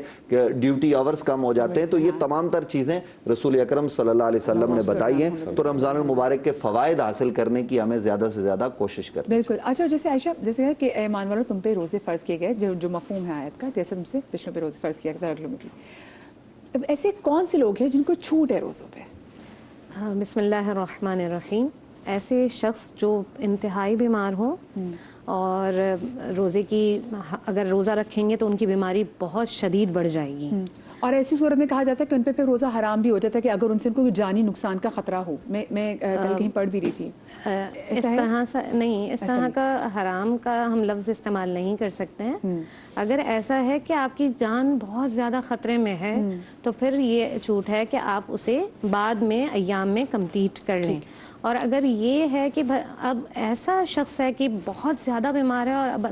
D: ڈیوٹی آورز کم ہو جاتے ہیں. تو یہ تمام تر چیزیں رسول اکرم صلی اللہ علیہ وسلم نے بتائی ہیں. تو رمضان المبارک کے فوائد حاصل کرنے کی ہمیں زیادہ سے زیادہ کوشش کریں.
C: بالکل. اچھا, جیسے عائشہ, جیسے کہ ایمان والو تم پہ روزے فرض کیے گئے, جو مفہوم ہے آیت کا, جیسے تم سے بچوں پہ روزے فرض کیا گیا اگلوں کی, ایسے کون سے لوگ ہیں جن کو چھوٹ ہے روزوں پہ؟
F: بسم اللہ الرحمن الرحیم. ایسے شخص جو انتہائی بیمار ہوں اور روزے کی اگر روزہ رکھیں گے تو ان کی بیماری بہت شدید بڑھ جائے گی,
C: اور ایسی صورت میں کہا جاتا ہے کہ ان پہ روزہ حرام بھی ہو جاتا ہے کہ اگر ان سے ان کو جانی نقصان کا خطرہ ہو. میں کل کہیں پڑھ بھی رہی تھی.
F: اس طرح سے نہیں, اس طرح کا حرام کا ہم لفظ استعمال نہیں کر سکتے ہیں. اگر ایسا ہے کہ آپ کی جان بہت زیادہ خطرے میں ہے تو پھر یہ چھوٹ ہے کہ آپ اسے بعد میں ایام میں کمپلیٹ کر لیں. اور اگر یہ ہے کہ اب ایسا شخص ہے کہ بہت زیادہ بیمار ہے اور اب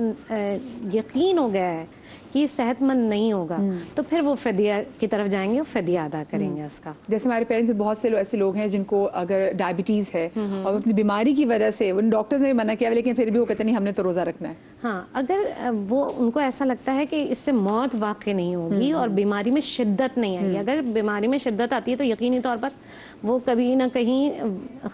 F: یقین ہو گیا ہے کہ صحت مند نہیں ہوگا, تو پھر وہ فدیہ کی طرف جائیں گے, فدیہ ادا کریں گے اس کا.
C: جیسے ہمارے پیرنٹس بہت سے ایسے لوگ ہیں جن کو اگر ڈائبٹیز ہے اور اپنی بیماری کی وجہ سے ڈاکٹرز نے منع کیا لیکن پھر بھی وہ کہتے نہیں ہم نے تو روزہ رکھنا ہے.
F: ہاں اگر وہ ان کو ایسا لگتا ہے کہ اس سے موت واقع نہیں ہوگی اور بیماری میں شدت نہیں آئے گی، اگر بیماری میں شدت آتی ہے تو یقینی طور پر وہ کبھی نہ کہیں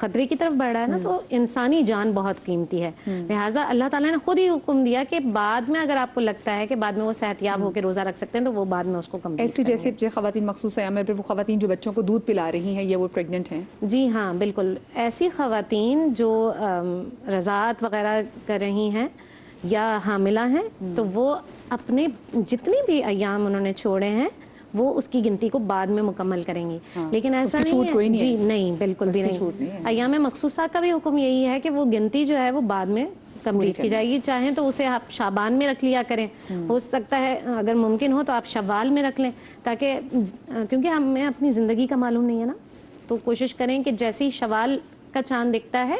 F: خطرے کی طرف بڑھ رہا ہے نا، تو انسانی جان بہت قیمتی ہے، لہٰذا اللہ تعالیٰ نے خود ہی حکم دیا کہ بعد میں اگر آپ کو لگتا ہے کہ بعد میں وہ صحت یاب ہو کے روزہ رکھ سکتے ہیں تو وہ بعد میں اس کو کمپلیٹ
C: ایسی جیسے جو خواتین مخصوص ایام پر وہ خواتین جو بچوں کو دودھ پلا رہی ہیں یا وہ پریگننٹ ہیں؟
F: جی ہاں بالکل، ایسی خواتین جو رضاعت وغیرہ کر رہی ہیں یا حاملہ ہیں تو وہ اپنے جتنے بھی ایام انہوں نے چھوڑے ہیں وہ اس کی گنتی کو بعد میں مکمل کریں گی، لیکن ایسا نہیں ہے جی نہیں بالکل بھی نہیں، ایام مخصوصہ کا بھی حکم یہی ہے کہ وہ گنتی جو ہے وہ بعد میں کمپلیٹ کی جائے گی، چاہیں تو اسے آپ شعبان میں رکھ لیا کریں، ہو سکتا ہے اگر ممکن ہو تو آپ شوال میں رکھ لیں، تاکہ کیونکہ ہمیں اپنی زندگی کا معلوم نہیں ہے نا، تو کوشش کریں کہ جیسے ہی شوال کا چاند دکھتا ہے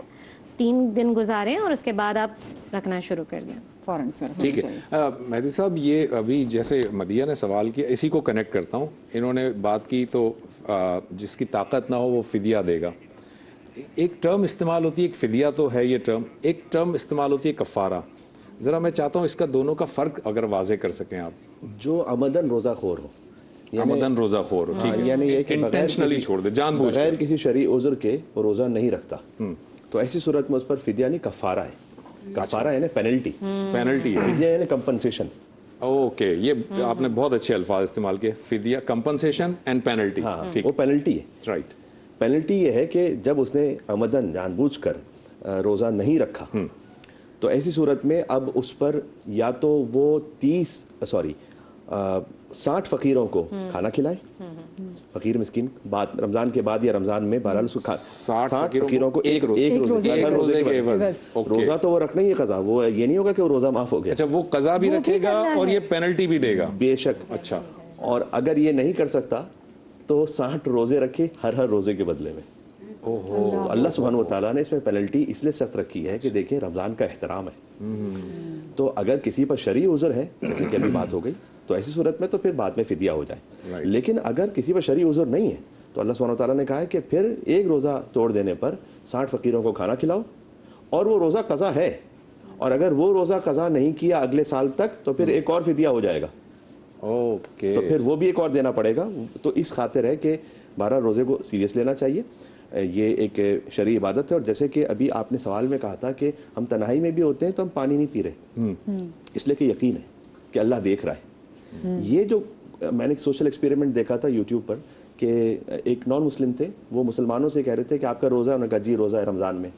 F: 3 دن گزاریں اور اس کے بعد آپ رکھنا شروع کر دیں
C: فوراً سر۔
B: ٹھیک ہے مہدی صاحب، یہ ابھی جیسے مدیہ نے سوال کیا اسی کو کنیکٹ کرتا ہوں، انہوں نے بات کی تو جس کی طاقت نہ ہو وہ فدیہ دے گا، ایک ٹرم استعمال ہوتی ہے، ایک فدیہ تو ہے یہ ٹرم، ایک ٹرم استعمال ہوتی ہے کفارہ، ذرا میں چاہتا ہوں اس کا دونوں کا فرق اگر واضح کر سکیں آپ۔
E: جو عمدن روزہ خور ہو،
B: عمدن روزہ خور ہو، ٹھیک ہے،
E: یعنی یہ کہ
B: انٹینشنلی چھوڑ دے، جان بوجھ
E: بغیر کسی شرعی عذر کے وہ روزہ نہیں رکھتا، تو ایسی صورت میں اس پر فدیہ نہیں کفارہ ہے، کفارہ ہے نا پینلٹی،
B: پینلٹی ہے،
E: فدیہ ہے نا کمپنسیشن۔
B: اوکے، یہ آپ نے بہت اچھے الفاظ استعمال کیے، فدیہ کمپنسیشن اینڈ پینلٹی،
E: وہ پینلٹی ہے،
B: رائٹ۔
E: پینلٹی یہ ہے کہ جب اس نے عمدن جان بوجھ کر روزہ نہیں رکھا تو ایسی صورت میں اب اس پر یا تو وہ 60 فقیروں کو کھانا کھلائے، فقیر مسکین، بعد رمضان کے بعد یا رمضان میں بہرحال 60 فقیروں کو ایک روزے کے عوض، روزہ تو وہ رکھنا ہی ہے قضا، وہ یہ نہیں ہوگا کہ وہ روزہ معاف ہو گیا،
B: اچھا وہ قضا بھی رکھے گا اور یہ پینلٹی بھی دے گا،
E: بے شک۔
B: اچھا،
E: اور اگر یہ نہیں کر سکتا تو 60 روزے رکھے ہر روزے کے بدلے میں۔ تو اللہ سبحانہ وتعالیٰ نے اس میں پینلٹی اس لیے سخت رکھی ہے کہ دیکھیں رمضان کا احترام ہے، تو اگر کسی پر شرعی عذر ہے جیسے کہ ابھی بات ہو گئی تو ایسی صورت میں تو پھر بعد میں فدیہ ہو جائے، لیکن اگر کسی پر شرعی عذر نہیں ہے تو اللہ سبحانہ وتعالیٰ نے کہا ہے کہ پھر ایک روزہ توڑ دینے پر 60 فقیروں کو کھانا کھلاؤ، اور وہ روزہ قضا ہے، اور اگر وہ روزہ قضا نہیں کیا اگلے سال تک تو پھر ایک اور فدیہ ہو جائے گا،
B: اوکے،
E: تو پھر وہ بھی ایک اور دینا پڑے گا۔ تو اس خاطر ہے کہ 12 روزے کو سیریس لینا چاہیے، یہ ایک شرعی عبادت ہے، اور جیسے کہ ابھی آپ نے سوال میں کہا تھا کہ ہم تنہائی میں بھی ہوتے ہیں تو ہم پانی نہیں پی رہے، اس لیے کہ یقین ہے کہ اللہ دیکھ رہا ہے۔ یہ جو میں نے ایک سوشل ایکسپیریمنٹ دیکھا تھا یوٹیوب پر کہ ایک نان مسلم تھے، وہ مسلمانوں سے کہہ رہے تھے کہ آپ کا روزہ ہے، انہوں نے کہا جی روزہ ہے رمضان میں،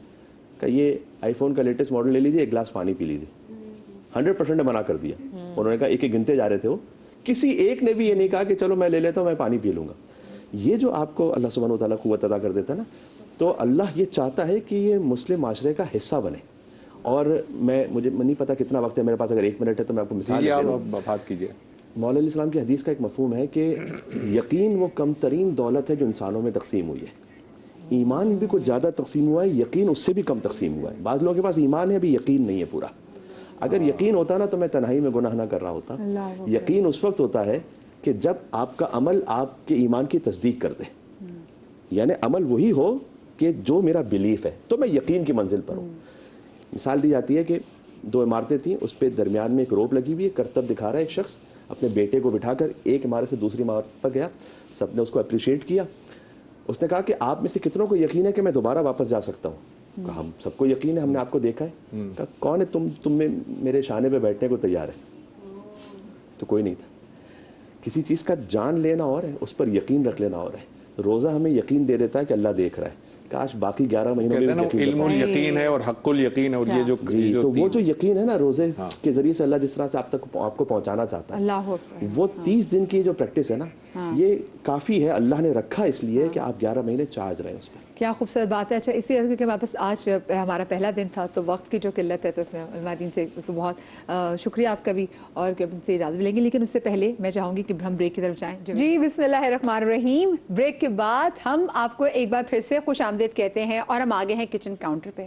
E: کہ یہ آئی فون کا لیٹسٹ ماڈل لے لیجیے، ایک گلاس پانی پی لیجیے، 100% منع کر دیا، انہوں نے کہا ایک گنتے جا رہے تھے، وہ کسی ایک نے بھی یہ نہیں کہا کہ چلو میں لے لیتا ہوں میں پانی پی لوں گا۔ یہ جو آپ کو اللہ سبحانہ وتعالیٰ قوت عطا کر دیتا ہے نا، تو اللہ یہ چاہتا ہے کہ یہ مسلم معاشرے کا حصہ بنے۔ اور مجھے نہیں پتا کتنا وقت ہے میرے پاس، اگر 1 منٹ ہے تو میں آپ کو مثال دیتا ہوں۔
B: بات کیجیے۔
E: مولا علیہ السلام کی حدیث کا ایک مفہوم ہے کہ یقین وہ کم ترین دولت ہے جو انسانوں میں تقسیم ہوئی ہے، ایمان بھی کچھ زیادہ تقسیم ہوا ہے، یقین اس سے بھی کم تقسیم ہوا ہے۔ بعض لوگوں کے پاس ایمان ہے، ابھی یقین نہیں ہے پورا۔ اگر یقین ہوتا نا تو میں تنہائی میں گناہ نہ کر رہا ہوتا۔ یقین اس وقت ہوتا ہے کہ جب آپ کا عمل آپ کے ایمان کی تصدیق کر دے، یعنی عمل وہی ہو کہ جو میرا بلیف ہے، تو میں یقین کی منزل پر ہوں۔ مثال دی جاتی ہے کہ 2 عمارتیں تھیں، اس پہ درمیان میں ایک روپ لگی ہوئی ہے، کرتب دکھا رہا ہے ایک شخص، اپنے بیٹے کو بٹھا کر ایک عمارت سے دوسری عمارت پر گیا، سب نے اس کو اپریشیٹ کیا، اس نے کہا کہ آپ میں سے کتنوں کو یقین ہے کہ میں دوبارہ واپس جا سکتا ہوں؟ کہا ہم سب کو یقین ہے، ہم نے آپ کو دیکھا ہے۔ کہا کون ہے تم میں میرے شانے پہ بیٹھنے کو تیار ہے؟ تو کوئی نہیں تھا۔ کسی چیز کا جان لینا اور ہے، اس پر یقین رکھ لینا اور ہے۔ روزہ ہمیں یقین دے دیتا ہے کہ اللہ دیکھ رہا ہے، کاش باقی 11 مہینوں میں
B: علم الیقین ہے اور حق الیقین ہے، اور یہ جو
E: تو وہ جو یقین ہے نا روزے کے ذریعے سے اللہ جس طرح سے آپ کو پہنچانا چاہتا ہے، وہ 30 دن کی جو پریکٹس ہے نا، یہ کافی ہے، اللہ نے رکھا اس لیے کہ آپ 11 مہینے چارج رہیں اس پر۔
C: کیا خوبصورت بات ہے۔ اچھا اسی وجہ کیونکہ ہمارے پاس آج ہمارا پہلا دن تھا تو وقت کی جو قلت ہے تو اس میں المادین سے تو بہت شکریہ آپ کا بھی، اور ان سے اجازت لیں گے، لیکن اس سے پہلے میں چاہوں گی کہ ہم بریک کی طرف جائیں۔ جی بسم اللہ الرحمن الرحیم۔ بریک کے بعد ہم آپ کو ایک بار پھر سے خوش آمدید کہتے ہیں، اور ہم آگے ہیں کچن کاؤنٹر پہ،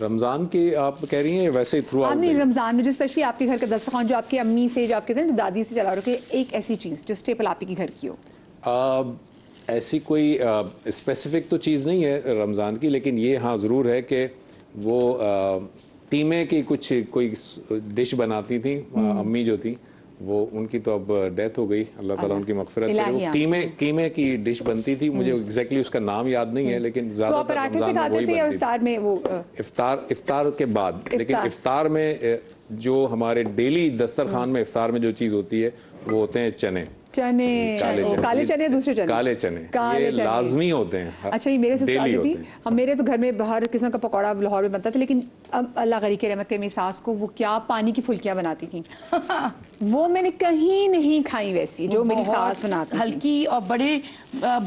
B: رمضان کی آپ کہہ رہی ہیں ویسے ہی تھرو
C: آپ
B: آؤٹ؟
C: نہیں، رمضان میں جو اسپیشلی آپ کے گھر کا دسترخوان جو آپ کی امی سے، جو آپ کے دادی سے چلا رہے، ایک ایسی چیز جو اسٹیپل آپ کے گھر کی ہو.
B: ایسی کوئی اسپیسیفک تو چیز نہیں ہے رمضان کی، لیکن یہ ہاں ضرور ہے کہ وہ ٹیمیں کی کچھ کوئی ڈش بناتی تھیں امی جو تھی، وہ ان کی تو اب ڈیتھ ہو گئی، اللہ تعالیٰ ان کی مغفرت کرے. وہ قیمے کی ڈش بنتی تھی، مجھے ایگزیکٹلی اس کا نام یاد نہیں ہے، لیکن زیادہ تر رمضان میں وہی بنتی تھی. افطار کے بعد. لیکن افطار میں جو ہمارے ڈیلی دسترخوان میں افطار میں جو چیز ہوتی ہے وہ ہوتے ہیں چنے،
C: کالے چنے، دوسرے چنے،
B: کالے چنے، یہ لازمی ہوتے ہیں.
C: اچھا یہ میرے سسرال بھی، میرے تو گھر میں ہر قسم کا پکوڑا لاہور میں بنتا تھا، لیکن اب اللہ غریق رحمت کے میری ساس کو وہ کیا پانی کی پھلکیاں بناتی تھیں، وہ میں نے کہیں نہیں کھائی ویسی جو میری ساس بناتی،
H: ہلکی اور بڑے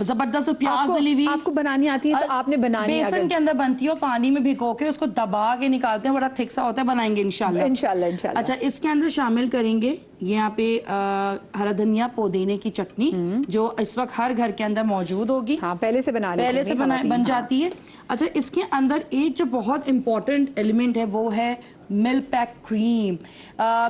H: زبردست پیاز ڈلی ہوئی.
C: آپ کو بنانی آتی ہے تو آپ نے بنانی،
H: بیسن کے اندر بنتی ہے اور پانی میں بھگو کے اس کو دبا کے نکالتے ہیں، بڑا تھک سا ہوتا ہے. بنائیں گے انشاءاللہ. اچھا اس کے اندر شامل کریں گے یہاں پہ ہرا دھنیا پودینے کی چٹنی جو اس وقت ہر گھر کے اندر موجود ہوگی.
C: ہاں پہلے سے
H: بن جاتی ہے. اچھا اس کے اندر ایک جو بہت امپورٹنٹ ایلیمنٹ ہے وہ ہے ملک پیک کریم.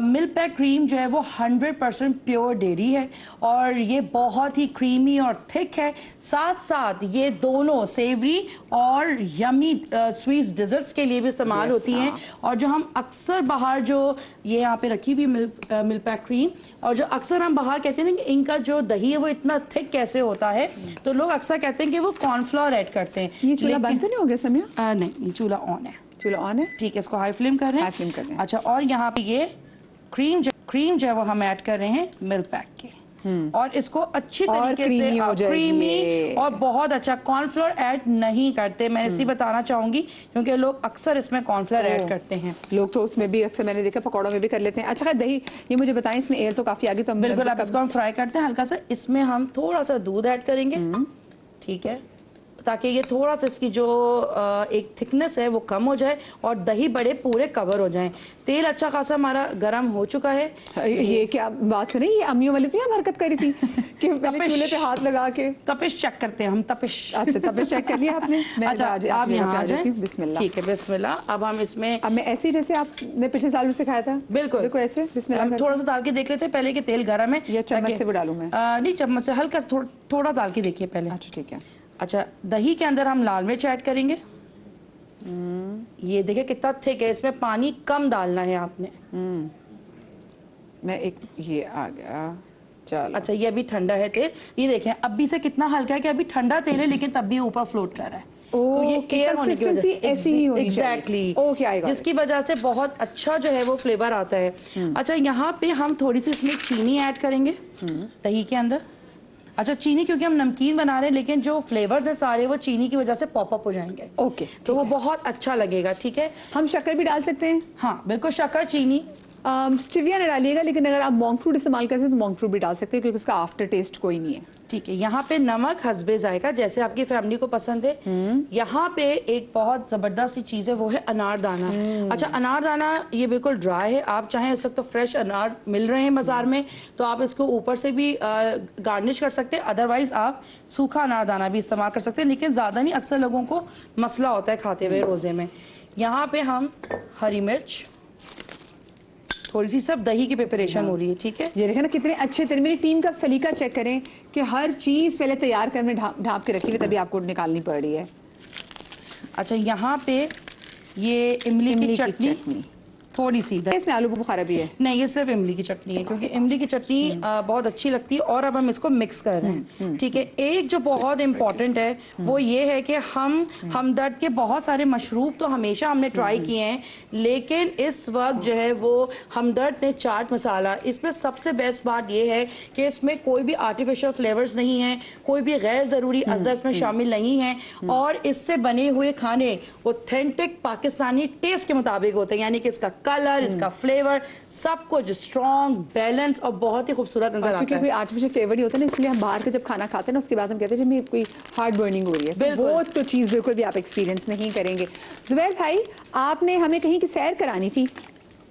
H: ملک پیک کریم جو ہے وہ 100% پیور ڈیری ہے اور یہ بہت ہی کریمی اور تھک ہے. ساتھ ساتھ یہ دونوں سیوری اور یمی سویٹس ڈیزرٹس کے لیے بھی استعمال ہوتی ہیں. اور جو ہم اکثر باہر جو یہ یہاں پہ رکھی ہوئی ملک پیک کریم، اور جو اکثر ہم باہر کہتے ہیں نا کہ ان کا جو دہی ہے وہ اتنا تھک کیسے ہوتا ہے، تو لوگ اکثر کہتے ہیں کہ وہ کارن فلاور ایڈ کرتے ہیں.
C: یہ چولہا بند تو نہیں ہو گیا سمیہ؟
H: نہیں، یہ چولہا آن ہے.
C: چولہا آن ہے،
H: ٹھیک ہے. اس کو ہائی فلیم کر رہے ہیں. اچھا اور یہاں پہ یہ کریم جو ہے وہ ہم ایڈ کر رہے ہیں ملک پیک کے، اور اس کو اچھی طریقے سے کریمی اور بہت اچھا. کارن فلاور ایڈ نہیں کرتے، میں اس لیے بتانا چاہوں گی کیونکہ لوگ اکثر اس میں کارن فلاور ایڈ کرتے ہیں.
C: لوگ تو اس میں بھی اکثر میں نے دیکھا پکوڑوں میں بھی کر لیتے ہیں. اچھا دہی یہ مجھے بتائیں، اس میں ایئر تو کافی آگے، تو
H: بالکل اب اس کو ہم فرائی کرتے ہیں ہلکا سا. اس میں ہم تھوڑا سا دودھ ایڈ کریں گے، ٹھیک ہے، تاکہ یہ تھوڑا سا اس کی جو ایک تھکنس ہے وہ کم ہو جائے اور دہی بڑے پورے کور ہو جائیں. تیل اچھا خاصا ہمارا گرم ہو چکا ہے.
C: یہ کیا بات سنیں، یہ امیوں والی تو یہ حرکت کری تھی کہ چولہے پہ ہاتھ لگا کے
H: تپش چیک کرتے ہیں ہم. تپش،
C: اچھا تپش چیک کر لیا آپ نے.
H: اچھا آپ یہاں آ جائیں.
C: بسم اللہ.
H: ٹھیک ہے بسم اللہ. اب ہم اس میں
C: ایسے جیسے آپ نے پچھلے سال بھی سکھایا تھا،
H: بالکل
C: دیکھو ایسے. بسم اللہ.
H: ہم تھوڑا سا ڈال کے دیکھ لیتے ہیں پہلے کہ تیل گرم ہے
C: یا چمچ سے بھی ڈالوں میں؟
H: نہیں چمچ سے ہلکا تھوڑا ڈال کے دیکھیے پہلے.
C: اچھا ٹھیک ہے.
H: اچھا دہی کے اندر ہم لال مرچ ایڈ کریں گے. یہ دیکھیں کتنا تھک ہے، اس میں پانی کم ڈالنا ہے آپ نے.
C: میں ایک یہ آ گیا. چلو
H: اچھا یہ ابھی ٹھنڈا ہے تیل. یہ دیکھیں اب بھی سے کتنا ہلکا ہے کہ ابھی ٹھنڈا تیل ہے لیکن تب بھی اوپر فلوٹ کر رہا ہے. تو یہ ایئر ہونے کی وجہ سے
C: ایسی ہی ہونی چاہیے.
H: ایگزیکٹلی، جس کی وجہ سے بہت اچھا جو ہے وہ فلیور آتا ہے. اچھا یہاں پہ ہم تھوڑی سی اس میں چینی ایڈ کریں گے دہی کے اندر. اچھا چینی کیونکہ ہم نمکین بنا رہے ہیں لیکن جو فلیورز ہیں سارے وہ چینی کی وجہ سے پاپ اپ ہو جائیں گے.
C: اوکے
H: تو وہ بہت اچھا لگے گا. ٹھیک ہے.
C: ہم شکر بھی ڈال سکتے ہیں؟
H: ہاں بالکل، شکر چینی.
C: اسٹیویا نہ ڈالیے گا، لیکن اگر آپ مونگ فروٹ استعمال کرتے ہیں تو مونگ فروٹ بھی ڈال سکتے ہیں کیونکہ اس کا آفٹر ٹیسٹ کوئی نہیں ہے.
H: ٹھیک ہے. یہاں پہ نمک حسب ذائقہ جیسے آپ کی فیملی کو پسند ہے. یہاں پہ ایک بہت زبردست سی چیز ہے وہ ہے انار دانہ. اچھا انار دانہ یہ بالکل ڈرائی ہے، آپ چاہیں اس وقت تو فریش انار مل رہے ہیں بازار میں تو آپ اس کو اوپر سے بھی گارنش کر سکتے ہیں، ادروائز آپ سوکھا انار دانہ بھی استعمال کر سکتے ہیں، لیکن زیادہ نہیں، اکثر لوگوں کو مسئلہ ہوتا ہے کھاتے ہوئے روزے میں. یہاں پہ ہم ہری مرچ تھوڑی سی، سب دہی کی پریپریشن ہو رہی ہے. ٹھیک ہے.
C: یہ دیکھیں نا کتنے اچھے طریقے، میری ٹیم کا سلیقہ چیک کریں کہ ہر چیز پہلے تیار کرنے ڈھانپ کے رکھی ہوئی تبھی آپ کو نکالنی پڑ رہی ہے.
H: اچھا یہاں پہ یہ املی کی چٹنی تھوڑی سی،
C: اس میں آلو بخارا بھی ہے؟
H: نہیں یہ صرف املی کی چٹنی ہے کیونکہ املی کی چٹنی بہت اچھی لگتی ہے. اور اب ہم اس کو مکس کر رہے ہیں. ٹھیک ہے. ایک جو بہت امپورٹنٹ ہے وہ یہ ہے کہ ہم ہمدرد کے بہت سارے مشروب تو ہمیشہ ہم نے ٹرائی کیے ہیں، لیکن اس وقت جو ہے وہ ہمدرد نے چاٹ مسالہ، اس میں سب سے بیسٹ بات یہ ہے کہ اس میں کوئی بھی آرٹیفیشل فلیورز نہیں ہیں، کوئی بھی غیر ضروری اجزاء اس میں شامل نہیں ہیں، اور اس سے بنے ہوئے کھانے اوتھینٹک پاکستانی ٹیسٹ کے مطابق ہوتے ہیں. یعنی کہ اس کا کلر، اس کا فلیور، سب کچھ اسٹرانگ، بیلنس اور بہت ہی خوبصورت نظر آتا ہے.
C: کیونکہ کوئی آرٹیفیشل فلیور نہیں ہوتا نا، اس لیے ہم باہر کا جب کھانا کھاتے ہیں نا اس کے بعد ہم کہتے ہیں جب کوئی ہارڈ برننگ ہو رہی ہے، وہ تو چیز بالکل بھی آپ ایکسپیرینس نہیں کریں گے. زبیر بھائی آپ نے ہمیں کہیں کی سیر کرانی تھی.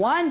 H: 1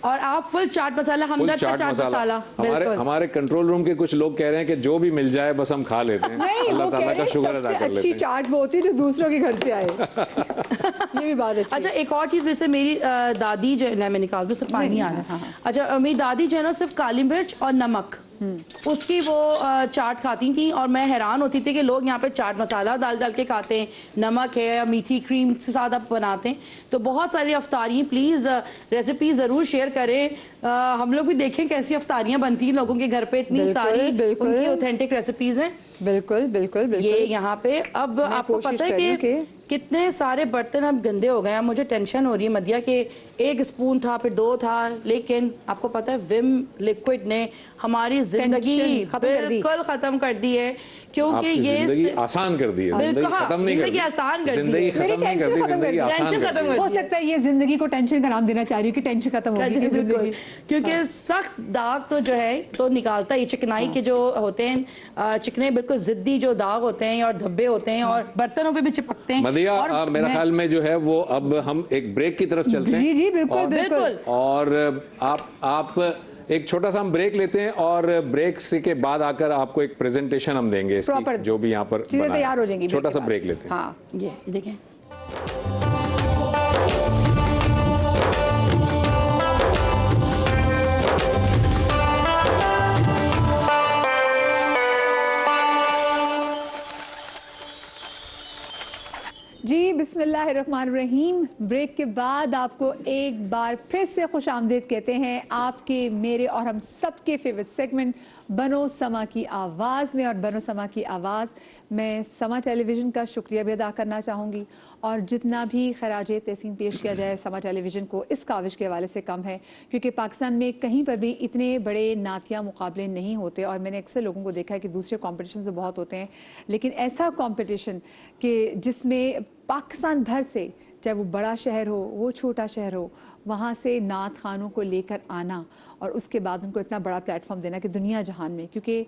H: اور آپ فل چاٹ مسالہ، ہمدرد کا چاٹ مسالہ.
B: ہمارے کنٹرول روم کے کچھ لوگ کہہ رہے ہیں کہ جو بھی مل جائے بس ہم کھا لیتے ہیں. اللہ تعالیٰ کا شکر ادا کر لیتے ہیں.
C: اچھی چاٹ وہ ہوتی ہے جو دوسروں کے گھر سے آئے. یہ بھی بات اچھی.
H: اچھا ایک اور چیز ویسے میری دادی جو ہے، میں نکال دوں سے پانی آ رہا ہے. اچھا میری دادی جو ہے نا صرف کالی مرچ اور نمک اس کی وہ چاٹ کھاتی تھیں، اور میں حیران ہوتی تھی کہ لوگ یہاں پہ چاٹ مسالہ ڈال کے کھاتے ہیں، نمک ہے یا میٹھی کریم سے ساتھ آپ بناتے ہیں. تو بہت ساری افطاریاں پلیز ریسیپی ضرور شیئر کریں، ہم لوگ بھی دیکھیں کیسی افطاریاں بنتی ہیں لوگوں کے گھر پہ. اتنی ساری ان کی اوتھینٹک ریسیپیز ہیں.
C: بالکل بالکل بالکل.
H: یہ یہاں پہ اب آپ کو پتہ ہے کہ کتنے سارے برتن اب گندے ہو گئے ہیں. مجھے ٹینشن ہو رہی ہے مدیہ کہ 1 اسپون تھا پھر 2 تھا، لیکن آپ کو پتہ ہے وم لیکوڈ نے ہماری زندگی بالکل ختم کر دی ہے، کیونکہ یہ
B: زندگی آسان کر دی ہے. زندگی ختم نہیں کرتی،
H: زندگی آسان کر دی ہے.
B: زندگی ختم نہیں کرتی، زندگی آسان کر دی ہے.
C: ہو سکتا ہے یہ زندگی کو ٹینشن کا نام دینا چاہ رہی ہوں کہ ٹینشن ختم ہو گئی زندگی.
H: کیونکہ سخت داغ تو جو ہے تو نکالتا ہے. چکنائی کے جو ہوتے ہیں چکنے بالکل ضدی جو داغ ہوتے ہیں اور دھبے ہوتے ہیں اور برتنوں پہ بھی چپکتے ہیں.
B: مدیہ میرا خیال میں جو ہے وہ اب ہم ایک بریک کی طرف چلتے ہیں.
C: جی جی بالکل بالکل.
B: اور آپ ایک چھوٹا سا ہم بریک لیتے ہیں، اور بریک سے کے بعد آ کر آپ کو ایک پریزنٹیشن ہم دیں گے جو بھی یہاں پر
C: چیزیں تیار ہو جائیں گی.
B: چھوٹا سا بریک لیتے ہیں.
C: ہاں
H: یہ دیکھیں.
C: جی بسم اللہ الرحمن الرحیم. بریک کے بعد آپ کو ایک بار پھر سے خوش آمدید کہتے ہیں آپ کے، میرے اور ہم سب کے فیوریٹ سیگمنٹ بنو سما کی آواز میں. اور بنو سما کی آواز میں سما ٹیلی ویژن کا شکریہ بھی ادا کرنا چاہوں گی، اور جتنا بھی خراج تحسین پیش کیا جائے سما ٹیلی ویژن کو اس کاوش کے حوالے سے کم ہے، کیونکہ پاکستان میں کہیں پر بھی اتنے بڑے نعتیہ مقابلے نہیں ہوتے. اور میں نے اکثر لوگوں کو دیکھا ہے کہ دوسرے کمپٹیشن تو بہت ہوتے ہیں، لیکن ایسا کمپٹیشن کہ جس میں پاکستان بھر سے، چاہے وہ بڑا شہر ہو وہ چھوٹا شہر ہو، وہاں سے نعت خوانوں کو لے کر آنا اور اس کے بعد ان کو اتنا بڑا پلیٹ فارم دینا کہ دنیا جہان میں، کیونکہ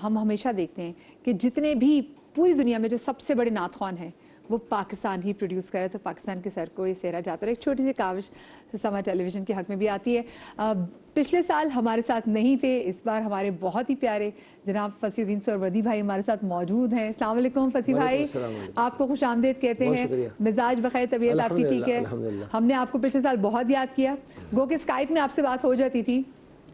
C: ہم ہمیشہ دیکھتے ہیں کہ جتنے بھی پوری دنیا میں جو سب سے بڑے نعت خوان ہیں وہ پاکستان ہی پروڈیوس کرے، تو پاکستان کے سر کو یہ سہرا جاتا ہے. ایک چھوٹی سی کاوش سما ٹیلی ویژن کے حق میں بھی آتی ہے. پچھلے سال ہمارے ساتھ نہیں تھے، اس بار ہمارے بہت ہی پیارے جناب فصیح الدین سہروردی بھائی ہمارے ساتھ موجود ہیں. السلام علیکم فصیح بھائی، آپ کو خوش آمدید کہتے ہیں. مزاج بخیر، طبیعت آپ کی ٹھیک ہے؟ ہم نے آپ کو پچھلے سال بہت یاد کیا، گو کہ اسکائپ میں آپ سے بات ہو جاتی تھی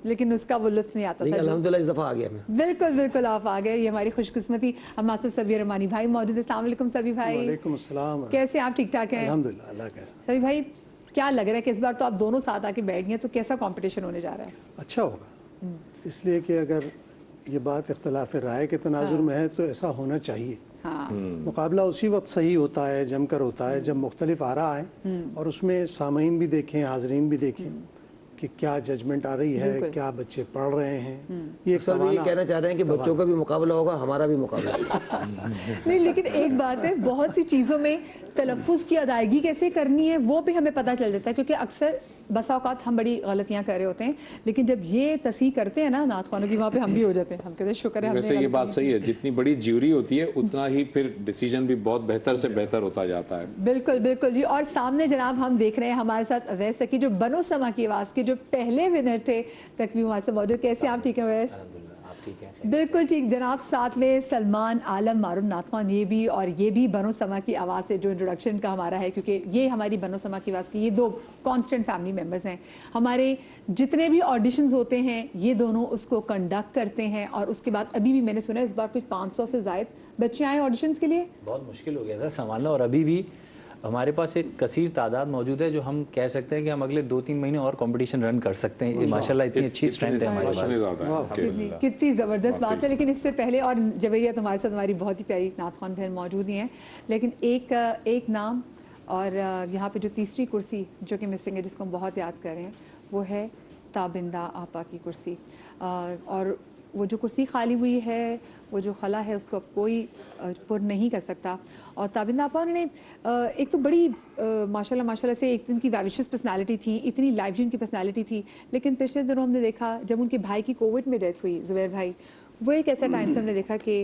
C: لیکن اس کا وہ لطف نہیں آتا تھا.
I: الحمدللہ اس دفعہ آ گیا میں.
C: بالکل بالکل آپ آ گئے، یہ ہماری خوش قسمتی. ہمارے سبی رحمانی بھائی موجود ہیں. السلام علیکم سبی بھائی.
J: وعلیکم السلام.
C: کیسے آپ؟ ٹھیک ٹھاک ہیں
J: الحمدللہ. اللہ کیسا؟
C: سبی بھائی کیا لگ رہا ہے کہ اس بار تو آپ دونوں ساتھ آ کے بیٹھ گئے، تو کیسا کمپٹیشن ہونے جا رہا ہے؟
J: اچھا ہوگا، اس لیے کہ اگر یہ بات اختلاف رائے کے تناظر میں ہے تو ایسا ہونا چاہیے. مقابلہ اسی وقت صحیح ہوتا ہے، جم کر ہوتا ہے، جب مختلف آراء آئیں اور اس میں سامعین بھی دیکھیں، حاضرین بھی دیکھیں کہ کیا ججمنٹ آ رہی ہے، کیا بچے پڑھ رہے ہیں. یہ
I: کہنا چاہ رہے ہیں کہ بچوں کا بھی مقابلہ ہوگا، ہمارا بھی مقابلہ ہوگا.
C: نہیں لیکن ایک بات ہے، بہت سی چیزوں میں تلفظ کی ادائیگی کیسے کرنی ہے وہ بھی ہمیں پتہ چل جاتا ہے، کیونکہ اکثر بسا اوقات ہم بڑی غلطیاں کر رہے ہوتے ہیں، لیکن جب یہ تصحیح کرتے ہیں نا نعت خوانوں کی، وہاں پہ ہم بھی ہو جاتے ہیں. ہم کہتے ہیں شکر ہے.
B: ویسے یہ بات صحیح ہے، جتنی بڑی جیوری ہوتی ہے اتنا ہی پھر ڈیسیجن بھی بہت بہتر سے بہتر ہوتا جاتا ہے.
C: بالکل بالکل جی. اور سامنے جناب ہم دیکھ رہے ہیں ہمارے ساتھ اویس تقی جو بنو سما کی آواز کے جو پہلے ونر تھے، تقوی ہمارے سے موجود. کیسے آپ؟ ٹھیک ہے اویس؟ بالکل ٹھیک جناب. ساتھ میں سلمان عالم معروف نعت خوان، یہ بھی، اور یہ بھی بنو سما کی آواز سے جو انٹروڈکشن کا ہمارا ہے، کیونکہ یہ ہماری بنو سما کی آواز کی یہ 2 کانسٹنٹ فیملی ممبرز ہیں. ہمارے جتنے بھی آڈیشنز ہوتے ہیں یہ دونوں اس کو کنڈکٹ کرتے ہیں، اور اس کے بعد ابھی بھی میں نے سنا اس بار کچھ 500 سے زائد بچے آئے آڈیشنز کے لیے.
K: بہت مشکل ہو گیا تھا سنبھالنا، اور ابھی بھی ہمارے پاس ایک کثیر تعداد موجود ہے جو ہم کہہ سکتے ہیں کہ ہم اگلے 2-3 مہینے اور کمپٹیشن رن کر سکتے ہیں. ماشاءاللہ اتنی اچھی اسٹرینتھ ہے ہمارے پاس.
C: کتنی زبردست بات ہے. لیکن اس سے پہلے، اور جویریہ تمہارے ساتھ ہماری بہت ہی پیاری نعت خوان بہن موجود ہی ہیں، لیکن ایک نام اور یہاں پہ جو تیسری کرسی جو کہ مسنگ ہے، جس کو ہم بہت یاد کر رہے ہیں، وہ ہے تابندہ آپا کی کرسی. اور وہ جو کرسی خالی ہوئی ہے، وہ جو خلا ہے، اس کو اب کوئی پر نہیں کر سکتا. اور تابندہ آپا انہوں نے ایک تو بڑی ماشاءاللہ سے ایک دن کی ویویشس پرسنالٹی تھی، اتنی لائف ان کی پرسنالٹی تھی، لیکن پچھلے دنوں ہم نے دیکھا جب ان کے بھائی کی کووڈ میں ڈیتھ ہوئی، زبیر بھائی، وہ ایک ایسا ٹائم تھا ہم نے دیکھا کہ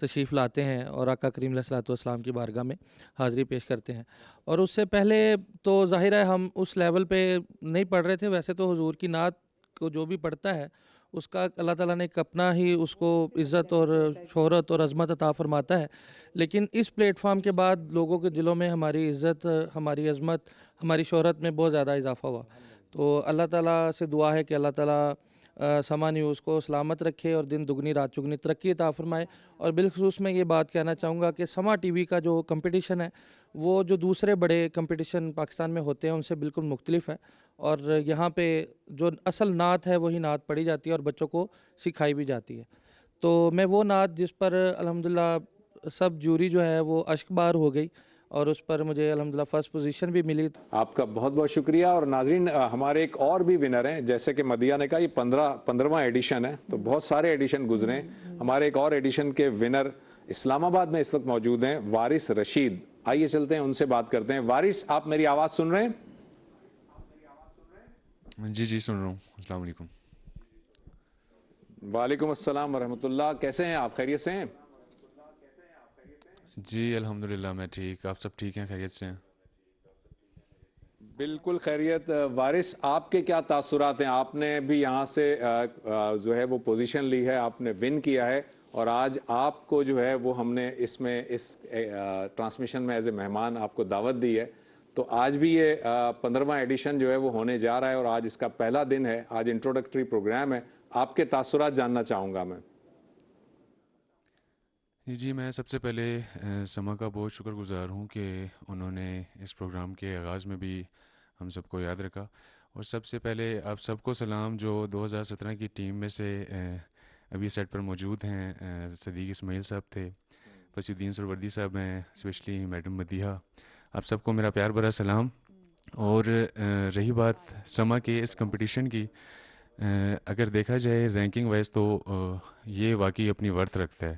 L: تشریف لاتے ہیں اور آقا کریم علیہ الصلوۃ والسلام کی بارگاہ میں حاضری پیش کرتے ہیں. اور اس سے پہلے تو ظاہر ہے ہم اس لیول پہ نہیں پڑھ رہے تھے. ویسے تو حضور کی نعت کو جو بھی پڑھتا ہے اس کا اللہ تعالیٰ نے ایک اپنا ہی اس کو عزت اور شہرت اور عظمت عطا فرماتا ہے. لیکن اس پلیٹ فارم کے بعد لوگوں کے دلوں میں ہماری عزت, ہماری عظمت, ہماری شہرت میں بہت زیادہ اضافہ ہوا. تو اللہ تعالیٰ سے دعا ہے کہ اللہ تعالیٰ سما نیوز کو سلامت رکھے اور دن دگنی رات چگنی ترقی عطا فرمائے. اور بالخصوص میں یہ بات کہنا چاہوں گا کہ سما ٹی وی کا جو کمپٹیشن ہے وہ جو دوسرے بڑے کمپٹیشن پاکستان میں ہوتے ہیں ان سے بالکل مختلف ہے. اور یہاں پہ جو اصل نعت ہے وہی نعت پڑھی جاتی ہے اور بچوں کو سکھائی بھی جاتی ہے. تو میں وہ نعت جس پر الحمدللہ سب جوری جو ہے وہ اشک بار ہو گئی اور اس پر مجھے الحمدللہ فرسٹ پوزیشن بھی ملی.
B: آپ کا بہت بہت شکریہ. اور ناظرین ہمارے ایک اور بھی ونر ہیں, جیسے کہ مدیہ نے کہا یہ 15واں ایڈیشن ہے, تو بہت سارے ایڈیشن گزرے ہیں. ہمارے ایک اور ایڈیشن کے ونر اسلام آباد میں اس وقت موجود ہیں, وارث رشید. آئیے چلتے ہیں ان سے بات کرتے ہیں. وارث, آپ میری آواز سن رہے ہیں؟
M: جی سن رہا ہوں. السلام علیکم.
B: وعلیکم السلام ورحمۃ اللہ. کیسے ہیں آپ؟ خیریت سے ہیں؟
M: جی الحمدللہ میں ٹھیک. آپ سب ٹھیک ہیں؟ خیریت سے ہیں؟
B: بالکل خیریت. وارث, آپ کے کیا تاثرات ہیں؟ آپ نے بھی یہاں سے جو ہے وہ پوزیشن لی ہے, آپ نے ون کیا ہے, اور آج آپ کو جو ہے وہ ہم نے اس ٹرانسمیشن میں ایز اے مہمان آپ کو دعوت دی ہے. تو آج بھی یہ 15واں ایڈیشن جو ہے وہ ہونے جا رہا ہے اور آج اس کا پہلا دن ہے. آج انٹروڈکٹری پروگرام ہے. آپ کے تاثرات جاننا چاہوں گا میں.
M: جی میں سب سے پہلے سما کا بہت شکر گزار ہوں کہ انہوں نے اس پروگرام کے آغاز میں بھی ہم سب کو یاد رکھا. اور سب سے پہلے آپ سب کو سلام جو 2017 کی ٹیم میں سے ابھی سیٹ پر موجود ہیں. صدیق اسماعیل صاحب تھے, فصیح الدین سروردی صاحب ہیں, اسپیشلی میڈم مدیحہ, آپ سب کو میرا پیار بھرا سلام. اور رہی بات سما کے اس کمپٹیشن کی, اگر دیکھا جائے رینکنگ وائز تو یہ واقعی اپنی ورتھ رکھتا ہے,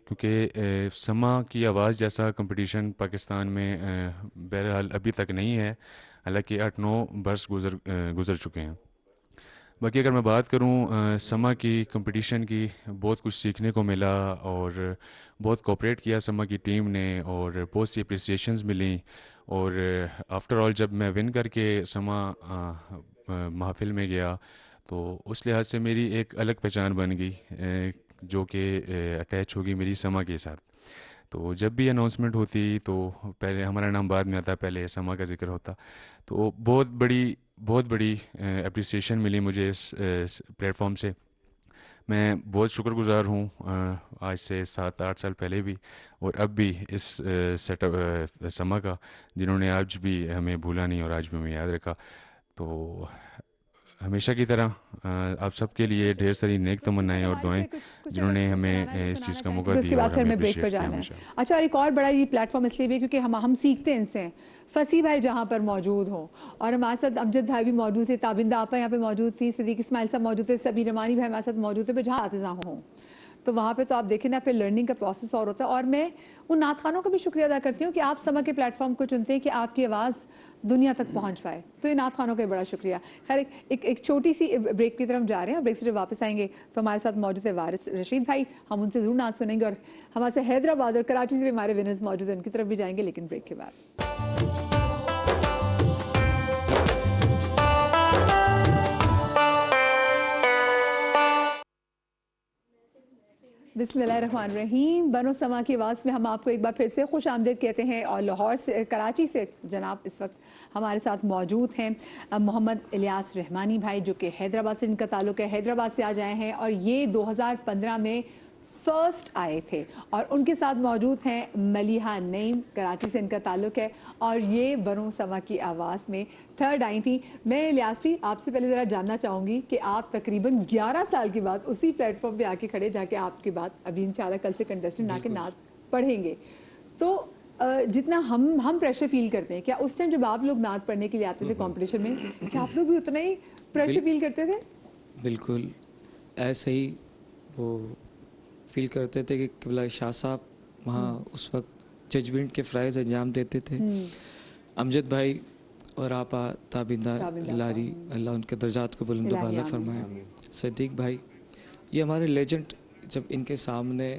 M: کیونکہ سما کی آواز جیسا کمپٹیشن پاکستان میں بہرحال ابھی تک نہیں ہے, حالانکہ 8-9 برس گزر چکے ہیں. باقی اگر میں بات کروں سما کی کمپٹیشن کی, بہت کچھ سیکھنے کو ملا اور بہت کوپریٹ کیا سما کی ٹیم نے اور بہت سی اپریسیشنز ملیں. اور آفٹر آل جب میں ون کر کے سما محفل میں گیا تو اس لحاظ سے میری ایک الگ پہچان بن گئی جو کہ اٹیچ ہوگی میری سما کے ساتھ. تو جب بھی اناؤنسمنٹ ہوتی تو پہلے ہمارا نام بعد میں آتا, پہلے سما کا ذکر ہوتا. تو بہت بڑی اپریسیشن ملی مجھے اس پلیٹ فارم سے. میں بہت شکر گزار ہوں آج سے 7-8 سال پہلے بھی اور اب بھی اس سیٹ اپ سما کا, جنہوں نے آج بھی ہمیں بھولا نہیں اور آج بھی ہمیں یاد رکھا. تو ہمیشہ کی طرح آپ سب کے لیے ڈھیر ساری نیک تمنائیں اور دعائیں جنہوں نے ہمیں اس چیز کا موقع دیا اور ہمیں اپریشیٹ کیا.
C: اچھا, اور ایک اور بڑا یہ پلیٹ فارم اس لیے بھی کیونکہ ہم سیکھتے ہیں ان سے. فصیح بھائی جہاں پر موجود ہوں اور ہمارے ساتھ امجد بھائی بھی موجود تھے, تابندہ آپا یہاں پہ موجود تھی, صدیق اسماعیل صاحب موجود تھے, سبیر رحمانی بھائی ہمارے ساتھ موجود تھے. جہاں آتزاں ہوں تو وہاں پہ تو آپ دیکھیں نا پھر لرننگ کا پروسیس اور ہوتا ہے. اور میں ان نعت خوانوں کا بھی شکریہ ادا کرتی ہوں کہ آپ سما کے پلیٹ فارم کو چنتے ہیں کہ آپ کی آواز دنیا تک پہنچ پائے. تو یہ نعت خوانوں کا بڑا شکریہ. خیر ایک چھوٹی سی بریک کی طرف جا رہے ہیں. بریک سے جب واپس آئیں گے تو ہمارے ساتھ موجود ہے وارث رشید بھائی, ہم ان سے ضرور نعت سنیں گے. اور ہمارے سے حیدرآباد اور کراچی سے بھی ہمارے ونرز موجود ہیں, ان کی طرف بھی جائیں گے لیکن بریک کے بعد. بسم اللہ الرحمن الرحیم. بنو سما کی آواز میں ہم آپ کو ایک بار پھر سے خوش آمدید کہتے ہیں. اور لاہور سے, کراچی سے جناب اس وقت ہمارے ساتھ موجود ہیں محمد الیاس رحمانی بھائی, جو کہ حیدرآباد سے ان کا تعلق ہے. حیدرآباد سے آ جائے ہیں اور یہ 2015 میں فرسٹ آئے تھے. اور ان کے ساتھ موجود ہیں ملیحہ نعیم, کراچی سے ان کا تعلق ہے, اور یہ بنو سما کی آواز میں تھرڈ آئی تھیں. میں الیاس بھی آپ سے پہلے ذرا جاننا چاہوں گی کہ آپ تقریباً 11 سال کے بعد اسی پلیٹ فارم پہ آ کے کھڑے, جا کے آپ کے بعد ابھی انشاءاللہ کل سے کنٹیسٹنٹ آ کے نعت پڑھیں گے. تو جتنا ہم پریشر فیل کرتے ہیں, کیا اس ٹائم جب آپ لوگ نعت پڑھنے کے لیے آتے تھے کمپٹیشن میں, کیا آپ لوگ بھی اتنا ہی پریشر فیل کرتے تھے؟
N: بالکل ایسے ہی وہ فیل کرتے تھے کہ قبلہ شاہ صاحب وہاں اس وقت ججمنٹ کے فرائض انجام دیتے تھے. امجد بھائی اور آپا تابندہ لاری, اللہ ان کے درجات کو بلند و بالا فرمائے. صدیق بھائی, یہ ہمارے لیجنڈ, جب ان کے سامنے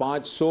B: 500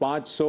B: 500